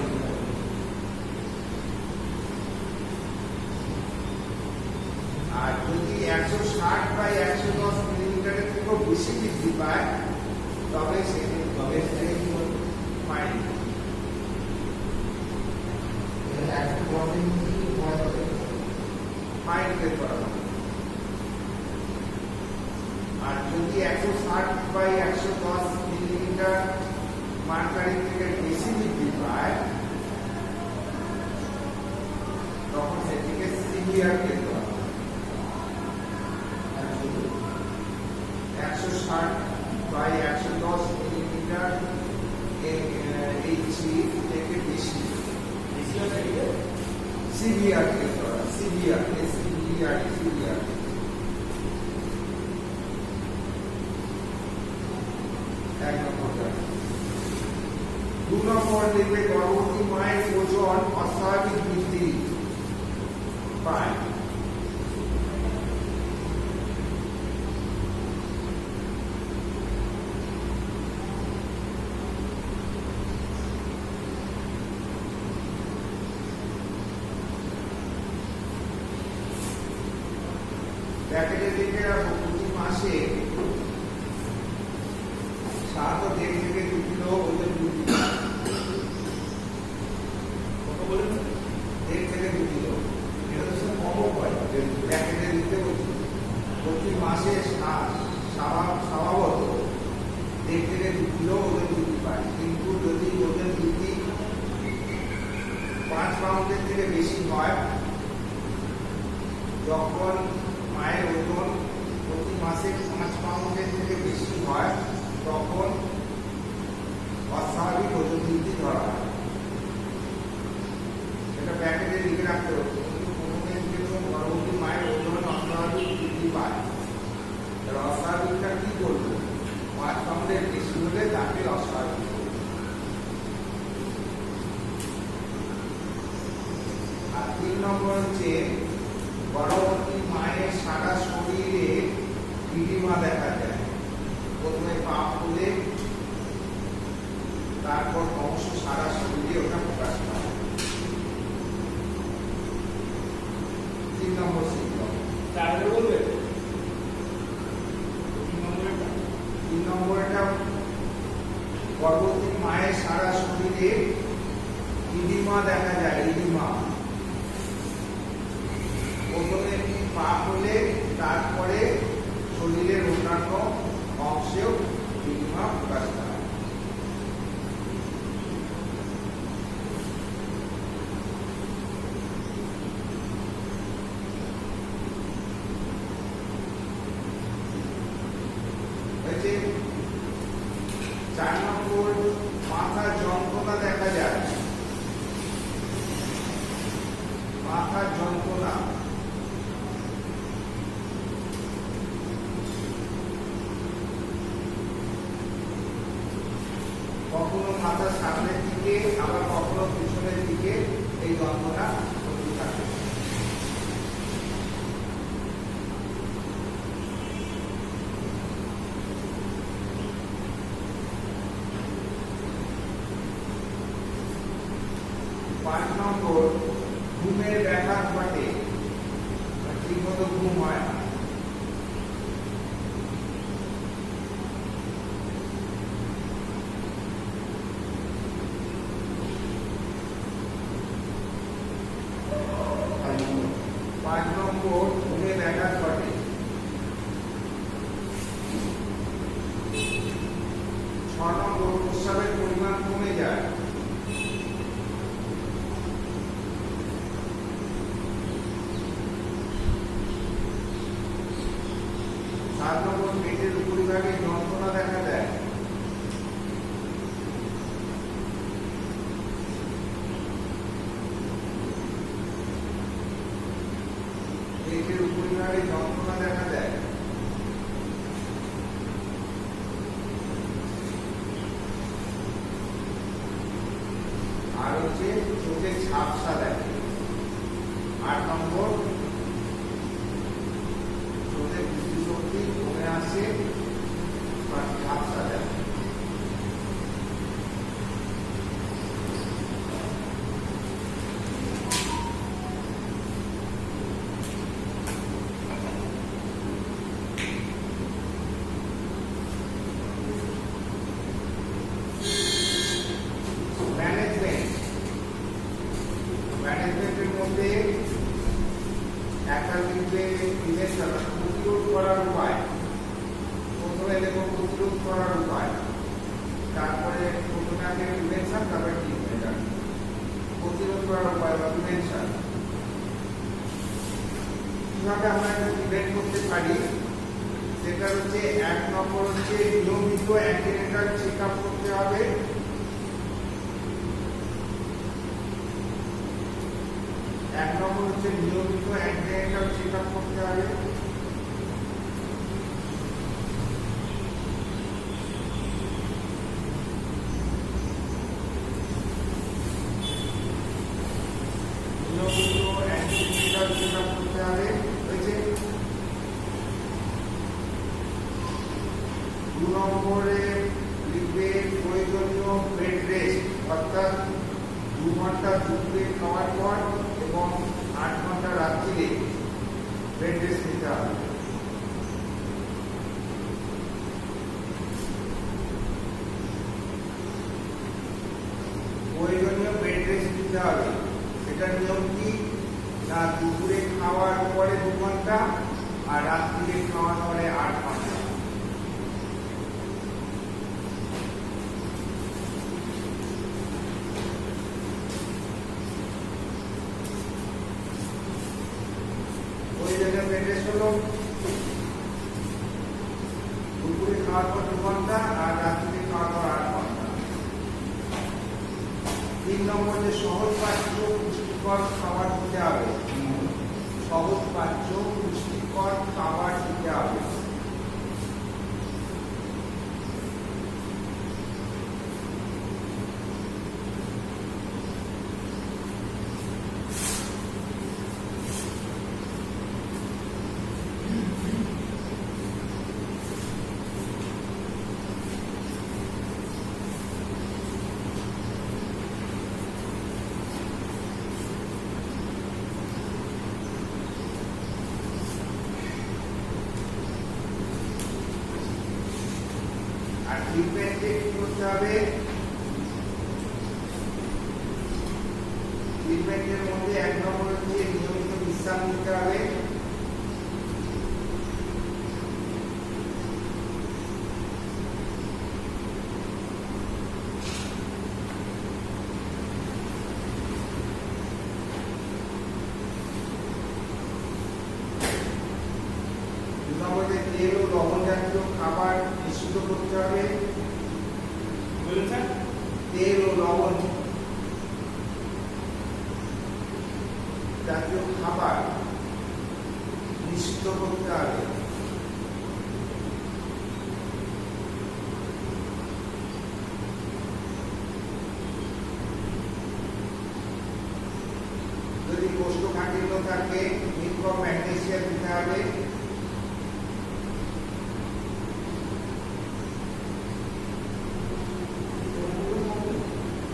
আর যদি 160/110 মিলিমিটারের থেকেও বেশি বৃদ্ধি পায় তবে সেটাকে মাইল মাইল কেস ধরা হয়। আর যদি 160/110 মিলিমিটার মার্কারি থেকে বেশি বৃদ্ধি পায় তখন সেটিকে সিভিয়ার কেস ধরা হয়। 160/110 মিলিমিটার Hg থেকে বেশি সিভিয়ার কেস ধরা হয়। সিভিয়ার সিভিয়ার এক নম্বর। 2 নম্বর দেখবে গর্ভবতী মায়ের ওজন অস্বাভাবিক বৃদ্ধি পায়। ব্র্যাকেটে লিখে রাখো প্রতি মাসে 7.5 থেকে 2 কিলো ওজন বৃদ্ধি পায়। কত বলেন? 1 থেকে 2 কিলো। এটা তো সব কম হয়। ব্র্যাকেটে লিখতে বলছি প্রতি মাসে স্বভাবত 1 থেকে 2 কিলো ওজন বৃদ্ধি পায়, কিন্তু যদি ওজন বৃদ্ধি 5 পাউন্ডের থেকে বেশি হয়, যখন মায়ের ওজন প্রতি মাসে 5 পাউন্ডের থেকে বেশি হয় তখন অস্বাভাবিক ওজন বৃদ্ধি ধরা হয়। এটা ব্র্যাকেটে লিখে রাখতে হবে। কিন্তু কোনো যখন গর্ভবতী মায়ের ওজন অস্বাভাবিক বৃদ্ধি পায়, তাহলে অস্বাভাবিকটা কি করবো? 5 পাউন্ডের বেশি হলে তাকে অস্বাভাবিক করবো। আর 3 নম্বর হচ্ছে গর্ভবতী মায়ের সারা শরীরে ইডিমা দেখা যায়। প্রথমে পা ফুলে, তারপর অংশ সারা শরীরে ওটা প্রকাশ পায়। 3 নম্বর সিম্পটম। তাহলে বলবে 3 নম্বরটা গর্ভবতী মায়ের সারা শরীরে ইডিমা দেখা যায়। ইডিমা প্রথমে পা ফুলে, তারপরে শরীরের অন্যান্য অংশেও ইডিমা প্রকাশ পায়। হয়েছে। 4 নম্বর মাথার যন্ত্রণা দেখা যায়। মাথার যন্ত্রণা কখনো মাথার সামনের দিকে, আবার কখনো পিছনের দিকে এই যন্ত্রণা হতে থাকে। পাঁচ নম্বর ঘুমের ব্যাঘাত ঘটে, ঠিকমতো ঘুম হয় না। পাঁচ নম্বর ঘুমে ব্যাঘাত ঘটে। 6 নম্বর প্রস্রাবের পরিমাণ কমে যায়। 7 নম্বর পেটের উপরিভাগে যন্ত্রণা দেখা দেয়। পেটের উপরিভাগে যন্ত্রণা দেখা দেয়। 8 ঝাপসা দেখে। 8 নম্বর, চোখের দৃষ্টিশক্তি কমে আসে বা ঝাপসা দেখে। ম্যানেজমেন্টের মধ্যে একটা লিখবে প্রিভেনশন, প্রতিরোধ করার উপায়। প্রথমে দেখো প্রতিরোধ করার উপায়, তারপরে প্রথমে আগে প্রিভেনশন, তারপরে ট্রিটমেন্ট। প্রতিরোধ করার উপায় বা প্রিভেনশন কিভাবে আমরা এটা প্রিভেন্ট করতে পারি, সেটা হচ্ছে 1 নম্বর হচ্ছে নিয়মিত অ্যান্টিনেটাল চেক আপ করতে হবে। এক নম্বর হচ্ছে নিয়মিত অ্যান্টিনেটাল চেক আপ করতে হবে। নিয়মিত অ্যান্টিনেটাল চেক আপ করতে হবে হয়েছে। 2 নম্বরে লিখবে প্রয়োজনীয় বেড রেস্ট, অর্থাৎ 2 ঘন্টা দুপুরে খাওয়ার পর এবং 8 ঘন্টা রাত্রিরে বেড রেস্ট নিতে হবে। প্রয়োজনীয় বেড রেস্ট নিতে হবে, সেটার নিয়ম কি না, দুপুরে খাওয়ার পরে 2 ঘন্টা আর রাত্রিরে খাওয়ার পরে 8 ঘন্টা। প্রয়োজনীয় বেড রেস্ট হলো দুপুরে খাওয়ার পর 2 ঘন্টা আর রাত্রিরে খাওয়ার পর 8 ঘন্টা। 3 নম্বর যে সহজ পাচ্য পুষ্টিকর খাবার দিতে হবে, সহজ পাচ্য পুষ্টিকর খাবার দিতে হবে। আর ট্রিটমেন্টে কি করতে হবে, ট্রিটমেন্টের মধ্যে 1 নম্বর হচ্ছে নিয়মিত বিশ্রাম নিতে হবে। তেল ও লবণ জাতীয় খাবার নিষিদ্ধ করতে হবে। বলুন স্যার। তেল ও লবণ জাতীয় খাবার নিষিদ্ধ করতে হবে। যদি কোষ্ঠকাঠিন্য থাকে মিল্ক অফ ম্যাগনেসিয়াম দিতে হবে।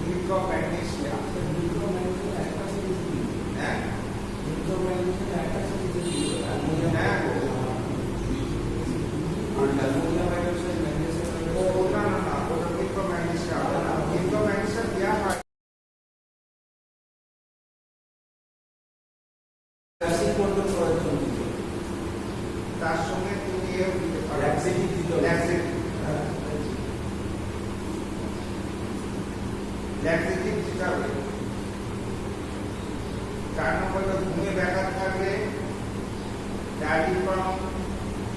মিল্ক অফ ম্যাগনেসিয়াম, হ্যাঁ ওটা না, ওটা মিল্ক অফ ম্যাগনেসিয়াম হবে না। মিল্ক অফ ম্যাগনেসিয়াম দেওয়া হয় তার সঙ্গে তুমি এও দিতে পারো, ল্যাক্সেটিভ দিতে হবে। ল্যাক্সেটিভ দিতে হবে। 4 নম্বরে ঘুমে ব্যাঘাত থাকলে ডায়াডিপাম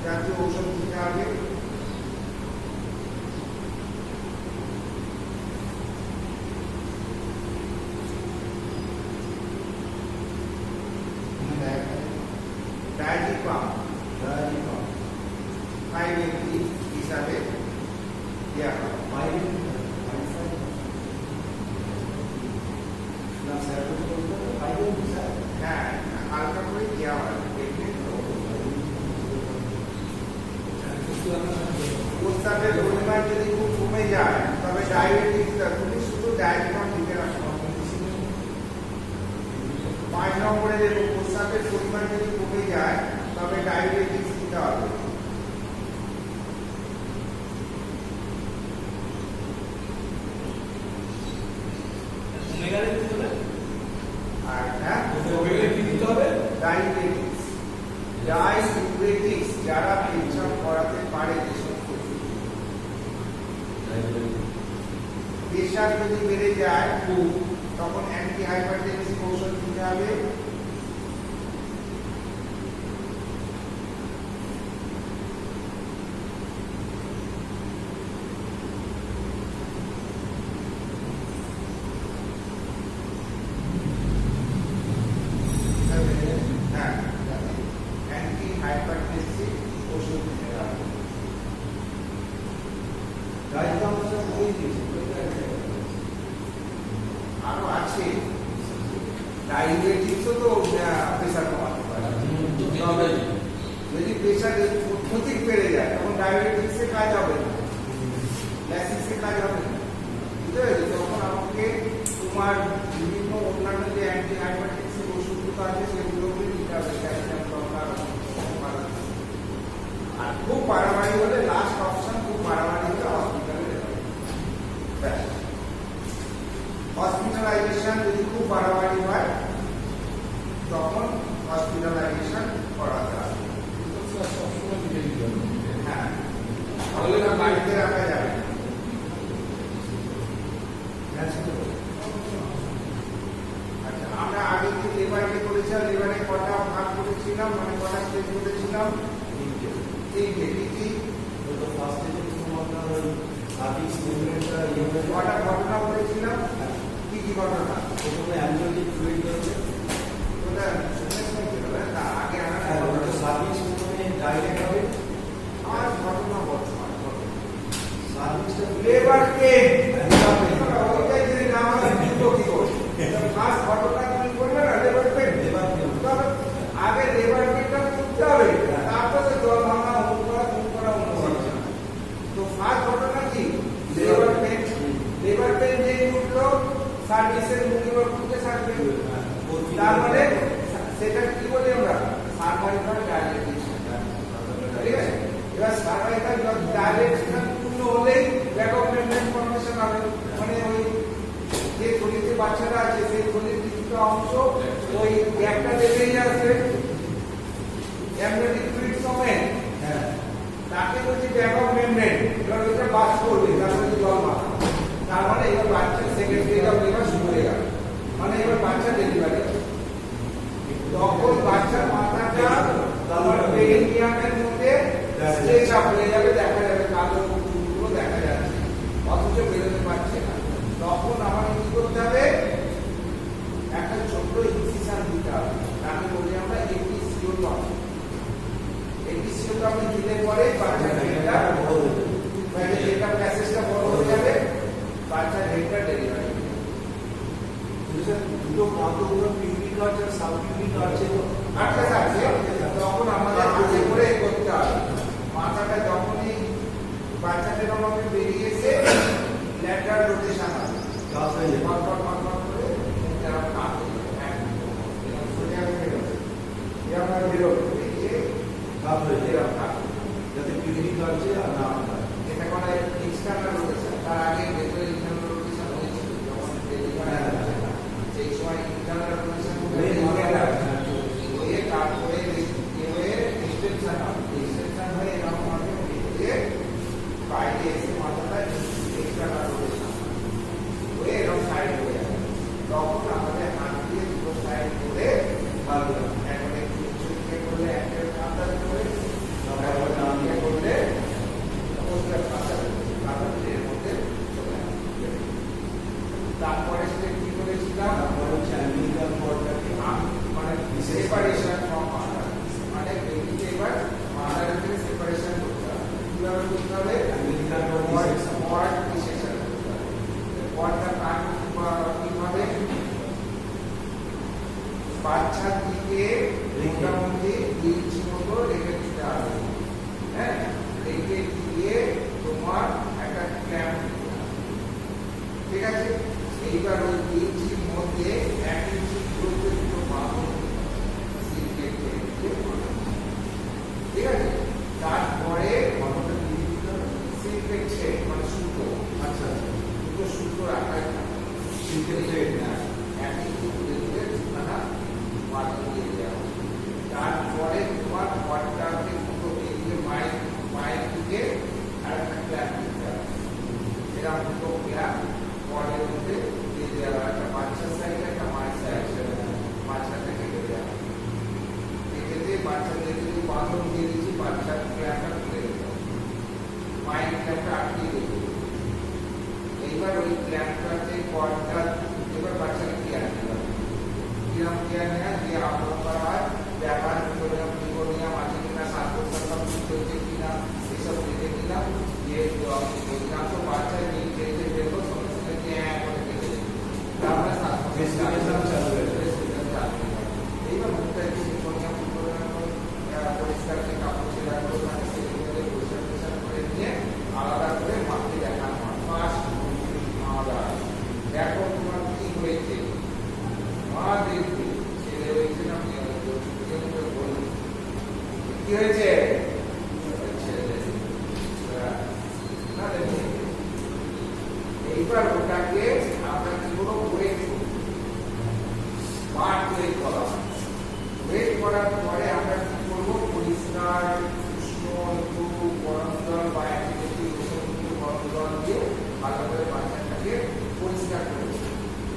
জাতীয় ঔষধ দিতে হবে। ডায়াডিপাম 5 mg হিসাবে দেওয়া হবে। প্রস্রাবের পরিমাণ যদি খুব কমে যায় তবে ডায়াবেটিস তুমি শুধু ডায়াগ্রাম দিতে রাখো 5 নম্বরে দেখো প্রস্রাবের পরিমাণ যদি কমে যায় তবে ডায়াবেটিস দিতে হবে ওমেগা রে কি বলে? আর হ্যাঁ ওগুলো কি দিতে হবে? ডায়াবেটিস ডায়াবেটিস যারা পেছন করাতে পারে যেসব প্রেশার যদি বেড়ে যায় খুব তখন অ্যান্টি হাইপারটেনসিভ ঔষধ দিতে হবে হ্যাঁ অ্যান্টি হাইপারটেনসিভ ওষুধ দিতে হবে ডায়াগ্রাম তো বই দিয়েছে আরো আছে ডায়াবেটিসও তো প্রেশার কমাতে পারে যদি প্রেশার অত্যধিক বেড়ে যায় তখন ডায়াবেটিসে কাজ হবে না গ্যাসিসে কাজ হবে না বুঝতে পেরেছি তখন আমাকে তোমার বিভিন্ন অন্যান্য যে অ্যান্টি হাইপারটেনসিভ ওষুধগুলো আছে সেগুলোকে দিতে হবে ক্যালসিয়াম দরকার আর খুব বাড়াবাড়ি হলে লাস্ট অপশন খুব বাড়াবাড়ি হলে হসপিটালে যেতে হবে ব্যাস হসপিটালাইজেশন যদি খুব বাড়াবাড়ি হয় তখন হসপিটালাইজেশন করাতে হবে সবসময় দিতে দিতে হবে। হ্যাঁ তাহলে না বাড়িতে রাখা যাবে না আচ্ছা আমরা আগে যে লেবারকে করেছিলাম লেবারে কটা ভাগ করেছিলাম মানে কটা স্টেজ করেছিলাম তিনটে কি তো ফার্স্ট থেকে প্রথম আপনার সার্ভিস মুভমেন্টটা কটা ঘটনা বলেছিলাম কি ঘটনা প্রথমে অ্যান্টিবায়োটিক ফ্লুইড হচ্ছে ওটা না আগে আর ওটা সার্ভিস প্রথমে ডাইরেক্ট হবে আর ঘটনা বর্তমান সার্ভিসটা লেবার পেন ওইটাই যদি না হয় দুটো কি করবে ফার্স্ট ঘটনা কি করবে না লেবার পেন আগে লেবার পেনটা তুলতে হবে তারপরে জল ভাঙা অমুক করা অন্য হচ্ছে তো ফার্স্ট ঘটনা কি লেবার পেন যে উঠলো সার্ভিসের মুখে উঠতে থাকবে তার মানে সেটা কি বলি আমরা সার্ভাইভাল ডায়াবেটিস ঠিক আছে এবার সার্ভাইভাল ডায়াবেটিস পূর্ণ হলেই ব্যাকআপ মেমব্রেন ফর্মেশন হবে মানে ওই যে শরীরে বাচ্চারা আছে সেই শরীরের কিছুটা অংশ ওই একটা বেরিয়ে আসবে অ্যামনিওটিক ফ্লুইড সময় হ্যাঁ তাকে বলছি ব্যাকআপ মেমব্রেন এবার ওটা বাস করবে তারপরে জল মাখা তার মানে এবার বাচ্চার সেকেন্ড স্টেজ অফ লিভার শুরু হয়ে গেল মানে এবার বাচ্চা ডেলিভারি তখন বাচ্চার মাথাটা আমার পেরিনিয়ামের মধ্যে স্ট্রেচ আপ হয়ে যাবে দেখা যাবে কালো চুলগুলো দেখা যাচ্ছে অথচ বেরোতে পারছে না তখন আমাকে কি করতে হবে একটা ছোট্ট ইনসিশন দিতে হবে তাকে বলি আমরা এপিসিওটমি এপিসিওটমি দিলে পরে বাচ্চার হেডটা মানে যেটা প্যাসেজটা বড় হয়ে যাবে বাচ্চার হেডটা ডেলিভারি দুটো প্রান্তগুলো পিউরিক আছে আর সাবপিউরিক আছে আটকে থাকছে তখন আমাদের হাতে করে করতে হবে মাথাটা যখনই বাচ্চাদের আমাকে বেরিয়ে এসে ল্যাটারাল রোটেশন হবে কাজ হয়ে যাবে পরপর করে যারা কাজ সোজা বেরোবে এরকম বেরোবে বেরিয়ে কাজ হয়ে যাবে এরকম কাজ যাতে পিউরিক আছে আর না হয় এটা কোনো এক্সটার্নাল রোটেশন তার আগে ভেতরে ইন্টারনাল রোটেশন হয়েছিল যখন ডেলিভারি হচ্ছে না সেই সময় ইন্টারনাল রোটেশন হয়ে তারপরে এক্সটেনশন হবে এক্সটেনশন হয়ে এরকম হবে যে বাইরে এসে মাথাটা এক্সটার্নাল রোটেশন হয়ে এরকম সাইড হয়ে যাবে তখন আমাদের হাত দিয়ে দুটো সাইড করে এখন একটু করলে একটা আন্দাজ করে করলে ওই তোমার পটটাকে দুটো দিকে মাইক দিকে আর একটা ক্ল্যাপ দিতে হবে। এরকম দুটো ক্ল্যাপ পটের মধ্যে দিয়ে দেওয়া, একটা বাচ্চার সাইডে একটা মায়ের সাইডে বাচ্চাটা কেটে দেওয়া। কেটে দিয়ে বাচ্চাদের যদি বাঁধন দিয়ে দিচ্ছি, বাচ্চার ক্ল্যাপটা খুলে দিতে হবে, মায়ের ক্ল্যাপটা আটকিয়ে দেবো। এইবার ওই ক্ল্যাপটাতে পটটা এবার বাচ্চাকে কেয়ার দিতে হবে। কিরম কেয়ার নেওয়া দিয়ে আপলোড করা হয়, ব্যাপার নিগোনিয়াম আছে কিনা, সার্কোসার্কাম চলছে কিনা, এসব দেখে দিলাম। দিয়ে অধিকাংশ বাচ্চা নিয়ে খেতে বেরোলো, সঙ্গে সঙ্গে করে কেটে দিল। তারপরে Respiration চালু হয়ে যাবে। এইবার মুখটা একটু নিগোনিয়াম পরিষ্কার করে কাপড় ছেড়া করে ওখানে সেগুলোকে পরিষ্কার করে নিয়ে আলাদা করে মাকে দেখানো হয়। ফার্স্ট আলাদা দেখো তোমার কি হয়েছে, মা দেখবে ছেলে হয়েছে না মেয়ে হয়েছে, বলুন কি হয়েছে। এইবার ওটাকে আমরা কি করবো, ওয়েট পার্ট ওয়েট করা হয়। ওয়েট করার পরে আমরা কি করবো, পরিষ্কার উষ্ণ একটু গরম জল বা অ্যান্টিবায়োটিক গরম জল দিয়ে ভালো করে বাচ্চাটাকে পরিষ্কার করবো।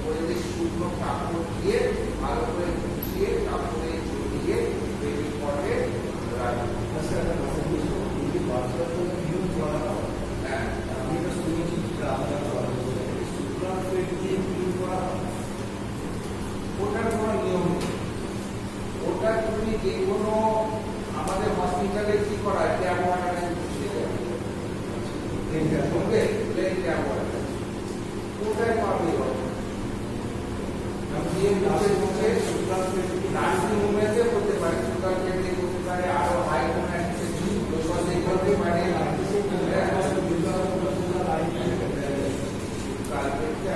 করে যে শুকনো কাপড় দিয়ে ভালো করে মুছিয়ে কাপড়ে জড়িয়ে বেবি পটে রাখবো। হ্যাঁ, আমি এটা শুনেছি আলাদা করা হচ্ছে, সুপ্রাম পেট দিয়ে ক্লিন করা হয়। ওটার কোনো নিয়ম নেই। ওটা তুমি যে কোনো আমাদের হসপিটালে কি করা হয়, ট্যাপ ওয়াটারে মুছিয়ে দেওয়া, প্লেন ট্যাপ ওয়াটার ওটাই পাবে। নার্সিং হোমেতে করতে পারে, সুগার পেটে করতে পারে, আরো হাই কোনো করতে পারে।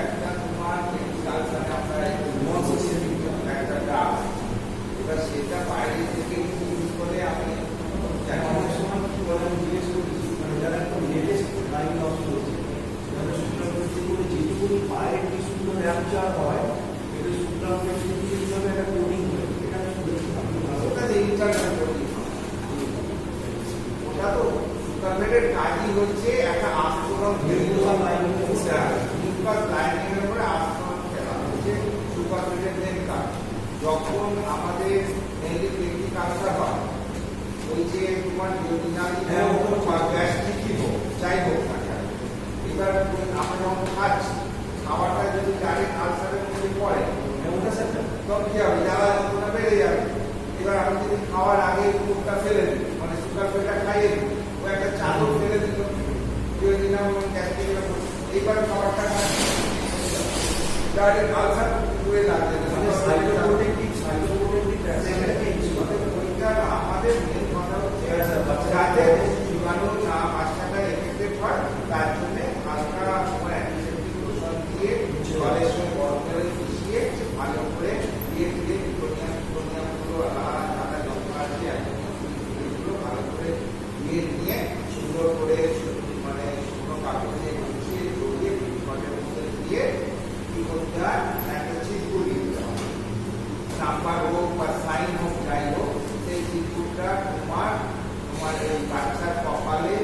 একটা তোমার একটা ডাব, এবার সেটা বাইরে থেকে ইউজ করে আমি অনেক সময় কি বলে, আমি জিজ্ঞেস করেছি, মানে যারা একটু লেটেস্ট লাইন লস করছে, যারা সুপ্রাম পেট করে যেটুকুনি পায়ের টিস্যুগুলো র্যাপচার হয়, এটা সুপ্রাম পেট হিসাবে একটা কোডিং হয়। এটা আমি শুনেছি, আপনি ভালো ওটা যে ইন্টারনেট করি, ওটা তো সুগার পেটের কাজই হচ্ছে একটা আস্তরণ নিউক্লিয়াস লাইনিং নিউক্লিয়াস লাইনিং এর উপরে আস্তরণ ফেলা হচ্ছে সুগার পেটের মেন কাজ। যখন আমাদের পেপটিক আলসার হয়, ওই যে তোমার ইউরিনারি বা গ্যাস্ট্রিকই হোক যাই হোক না কেন, এবার আমরা যখন খাচ্ছি, খাবারটা যদি ডাইরেক্ট আলসারের মধ্যে পড়ে ওটা স্যার তখন কি হবে, জ্বালা যন্ত্রণা বেড়ে যাবে। এবার আমি যদি খাওয়ার আগে মুখটা ফেলে দিই, মানে সুগার পেটটা খাইয়ে দিই, ও একটা চাদর ফেলে দিল, এইবার খাবারটা ডাইরেক্ট আলসার করে লাগবে। আমাদের মেন কথা হচ্ছে যাতে জীবাণু না বাচ্চাটা এফেক্টেড হয়, তার জন্য হালকা অ্যান্টিসেপ্টিক ওষুধ দিয়ে জলের সঙ্গে গরম করে মিশিয়ে ভালো করে দিয়ে দিয়ে নিকোনিয়ামগুলো আলাদা যত্ন আছে এগুলো ভালো করে দিয়ে নিয়ে সুন্দর করে মানে শুকনো কাপড় দিয়ে মুছিয়ে জড়িয়ে ঘরের মধ্যে দিয়ে কি করতে হয়, একটা চিরকুট দিতে হবে। নাম্বার হোক বা সাইন হোক যাই হোক, সেই চিরকুটটা তোমার এই বাচ্চার কপালে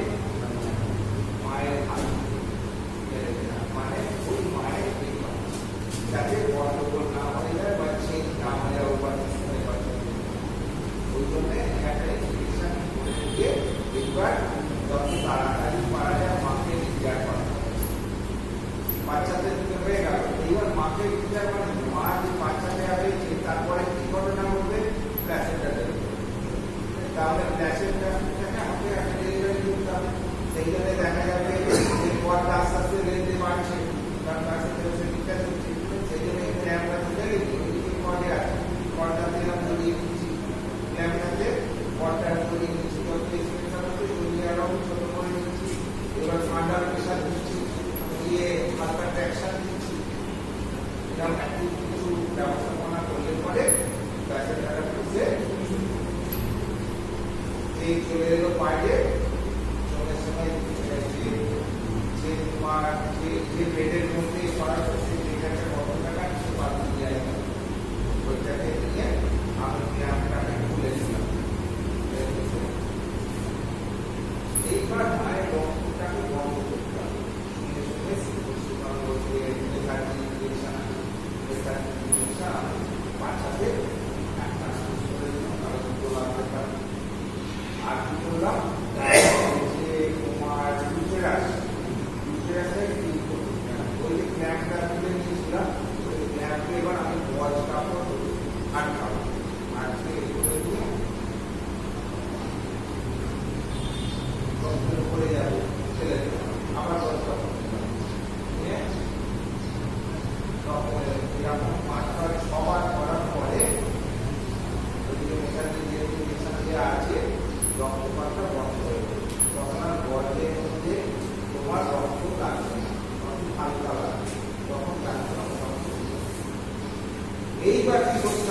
মায়ের হাত মানে ওই মায়ের যাতে গন্ডগোল না হয়ে যায় বা চেঞ্জ না হয়ে যায়, ওই জন্য একটা ইনজেকশন করে দিয়ে একবার যত তাড়াতাড়ি পারা যায় মাকে ডিক্লেয়ার করা। বাচ্চাদের দিকে হয়ে গেল, এইবার মাকে ডিক্লেয়ার করে মা যে বাচ্চাটা হয়েছে তারপরে কি ঘটনা ঘটবে, প্ল্যাসেন্টা দেবে। তাহলে প্ল্যাসেন্টাটাকে আমাকে একটা ডেলিভারি করতে হবে। সেইখানে দেখা যাবে এরপর আস্তে আস্তে রেঞ্জে বাড়ছে, কারণ প্ল্যাসেন্টা ঠিকঠাক হচ্ছে, সেই জন্য এখানে আমরা চলে গেছি ওইদিকে পর্দে আছে, পর্দাতে আমরা জড়িয়ে দিচ্ছি, ক্যামেরাতে পর্দা জড়িয়ে দিচ্ছি, যত স্পেশাল হচ্ছে জড়িয়ে আরো ছোট করে দিচ্ছি। এবার ঠান্ডার প্রেশার দিচ্ছি, দিয়ে হালকা ট্র্যাকশন দিচ্ছি। এরকম একটু কিছু ব্যবস্থাপনা করলে পরে প্যাসেঞ্জাররা বুঝে এই চলে এলো বাইরে, সঙ্গে সঙ্গে যে তোমার যে বেডের মধ্যে সরাসরি সেই বেডের কত টাকা কিছু বাদ দিয়ে ওইটাকে নিয়ে আমি গ্রামটাকে খুলে দিলাম।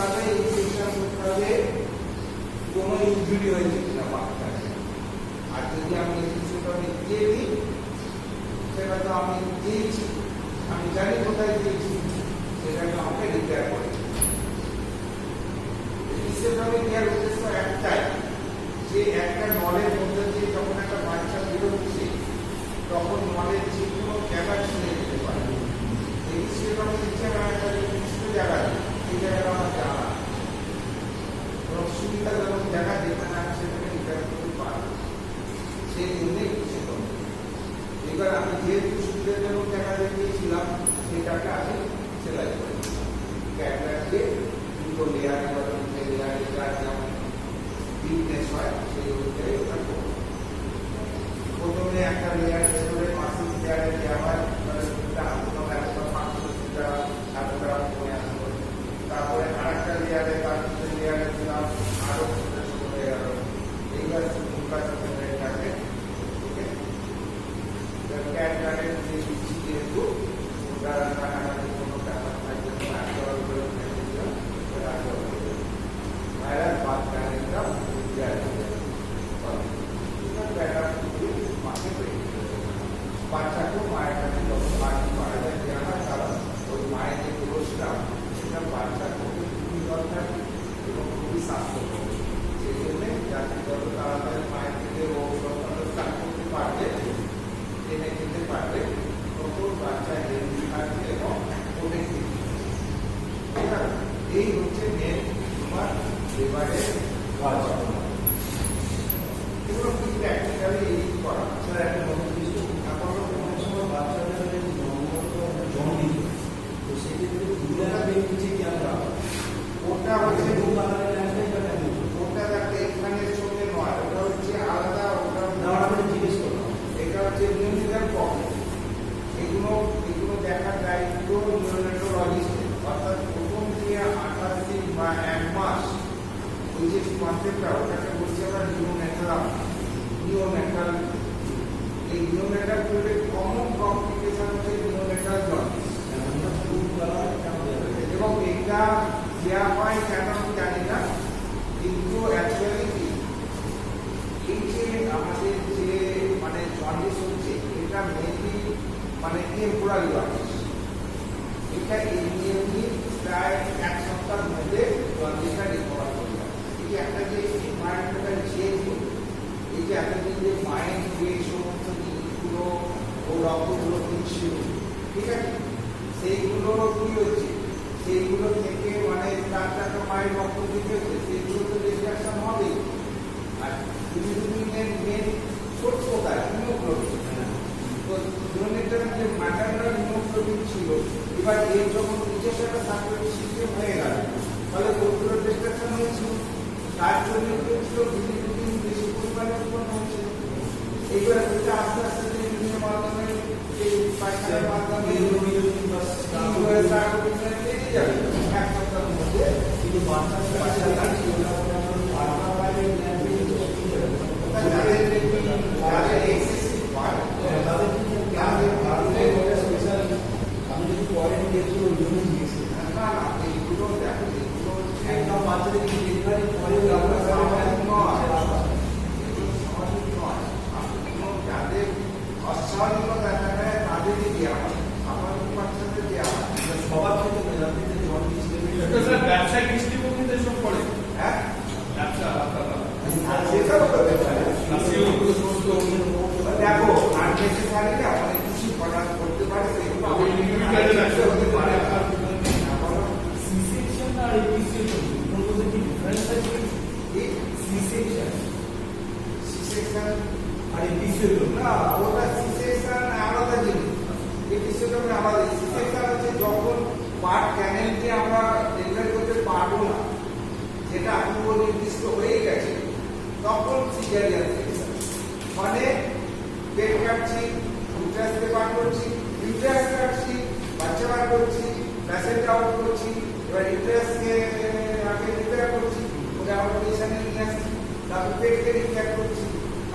তাহলে এই সেকশন করতে হবে কোনো ইনজুরি হয়েছে কিনা বাচ্চাকে। আর যদি আমি এই কিছুটা দিয়ে দিই সেটা তো আমি দিয়েছি, আমি জানি কোথায় দিয়েছি, সেটাকে আমাকে রিপেয়ার করে হিসেবে দেওয়ার উদ্দেশ্য একটাই, যে একটা নলের মধ্যে দিয়ে যখন একটা বাচ্চা বেরোচ্ছে তখন নলের যে কোনো জায়গা ছিঁড়ে যেতে পারে। এই হিসেবে দিচ্ছে আমার একটা নির্দিষ্ট জায়গায়, সেই জায়গাটা আমার জানা এবং সুবিধাজনক জায়গা যেখানে আমি সেখানে রিপেয়ার করতে পারবো, সেই জন্যই হিসেবে। এবার আমি যেহেতু সুবিধাজনক জায়গা দিয়েছিলাম সেটাকে আমি সেলাই করে ক্যাটটা দিয়ে দুটো লেয়ারে বা তিনটে লেয়ারে যার যেমন ফিটনেস হয় সেই অনুযায়ী ওটা করবো। প্রথমে একটা লেয়ার ভেতরে মাসিক লেয়ারে দেওয়া হয়, তাহলে দুটা হাতটা একটা পাঁচটা এতটা কমে আসবে। তারপরে আরেকটা লেয়ারে তার দুটো লেয়ারে দিলাম, আরো হয়ে গেল। এইবার থাকে ক্যাটগার্ডের যে বৃষ্টি যেহেতু যারা কানাডাতে কোনো ব্যাপার থাকবে ভাইরাস বাদ ক্যারেন্টার বাচ্চাকেও মায়ের কাছে যত বাড়ি মারা যায় দেওয়া হয়, কারণ ওই মায়ের যে পুরস্কার সেটা বাচ্চার পক্ষে খুবই দরকার এবং খুবই স্বাস্থ্যকর। সেই জন্যে যাতে যত তাড়াতাড়ি মায়ের থেকে ও স্টার্ট করতে পারবে, টেনে খেতে পারবে, তত বাচ্চা হেলদি থাকবে এবং প্রোটেক্টিভ। এই হচ্ছে মেন তোমার এবারে এগুলো কি প্র্যাকটিক্যালি এই করা। স্যার একটা কথা জিনিস, এখন অনেক সময় বাচ্চাদের জন্ডিস, তো সেক্ষেত্রে দুধেরা বেরিয়েছে কি আমরা ওটা হচ্ছে ওটা একটা এখানের সঙ্গে নয়, ওটা হচ্ছে আলাদা। ওটা আমরা জিজ্ঞেস করলাম, এটা হচ্ছে নিউমেরিক্যাল প্রবলেম। এগুলো দেখার দায়িত্ব নিউরোনেটোলজিস্টের, অর্থাৎ প্রথম যে 28 দিন বা 1 মাস ওই যে কনসেপ্টটা ওটাকে বলছি আমরা নিউরোনেটাল। এই নিউরোনেটাল করলে কমন কমপ্লিকেশন হচ্ছে নিউরোনেটাল জন্ডিস এবং এটা দেওয়া হয় কেন আমি জানি না, কিন্তু অ্যাকচুয়ালি এই যে আমাদের যে মানে জন্ডিস হচ্ছে এটা মেনলি মানে টেম্পোরারি জন্ডিস। এটা এমনি প্রায় 1 সপ্তাহের মধ্যে জন্ডিসটা রিকভার করে যায়। এই একটা যে এনভায়রনমেন্টাল চেঞ্জ হলো, এই যে এতদিন যে মাইন্ড যে সমস্ত জিনিসগুলো ও রক্তগুলো ছিল, ঠিক আছে, সেইগুলো কি হচ্ছে, সেইগুলো থেকে মানে তার মায়ের রক্ত দিতে হচ্ছে, সেইগুলো তো ডিস্ট্রাকশন হবেই। আর মেন সোর্স কোথায়? হিমোগ্লোবিন। তো নিউরোনেটাল যে ম্যাটারনাল হিমোগ্লোবিন ছিল, এবার এর যখন নিজস্ব একটা সার্কুলেটরি সিস্টেম হয়ে গেল, তাহলে ওগুলো ডিস্ট্রাকশন হয়েছিল, তার জন্য হচ্ছিল বিলিরুবিন বেশি পরিমাণে উৎপন্ন হচ্ছে। এইবার ওইটা আস্তে আস্তে বিভিন্ন মাধ্যমে এই পায়খানার মাধ্যমে বেরিয়ে যাবে 1 সপ্তাহের মধ্যে। কিন্তু আমি যদি পয়েন্ট দেখি ওই জন্য জিজ্ঞেস করি, না এইগুলো দেখো, এগুলো একদম বাচ্চাদের ডেলিভারি পরে যাদের অস্বাভাবিকতা দেখা যায় তাদেরই দেওয়া হয়, স্বাভাবিক বাচ্চাদের দেওয়া হয়। সবার ক্ষেত্রে যাদের জন্ডিস ব্যবসায়িক দৃষ্টিভঙ্গিতে সব পড়ে। হ্যাঁ, ব্যবসা সেটাও করতে পারে। দেখো আননেসেসারি অনেক কিছু করতে পারে, সেগুলো হতে পারে। সি-সেকশন আর এপিসিশন দুটোর মধ্যে কি ডিফারেন্স আছে? সি-সেকশন আর এপিসিশন না, ওটা সি-সেকশন আলাদা জিনিস, এপিসিশন আলাদা। সি-সেকশন হচ্ছে যখন পার্ট ক্যানেল দিয়ে আমরা ডেলিভারি করতে পারবো না, যেটা পূর্ব নির্দিষ্ট হয়ে গেছে, তখন সিজারিয়ান সেকশন। মানে পেট কাটছি, ইউট্রাসকে বার করছি, ইউট্রাস কাটছি, বাচ্চা বার করছি, প্যাসেন্ট আউট করছি, এবার ইউট্রাসকে আগে রিপেয়ার করছি, ওটা আবার পেশেন্টে নিয়ে আসছি, তারপর পেটকে রিপেয়ার করছি,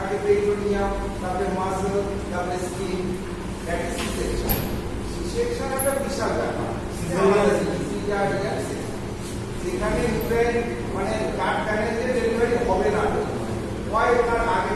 আগে পেট্রোনিয়াম, তারপরে মাসল, তারপরে skin, that is C-section. C-section একটা বিশাল ব্যাপার, সিজারিয়ান সেকশন। যেখানে ইউক্রেন মানে কার্ড প্যানেল যে ডেলিভারি হবে না, হয় তার আগে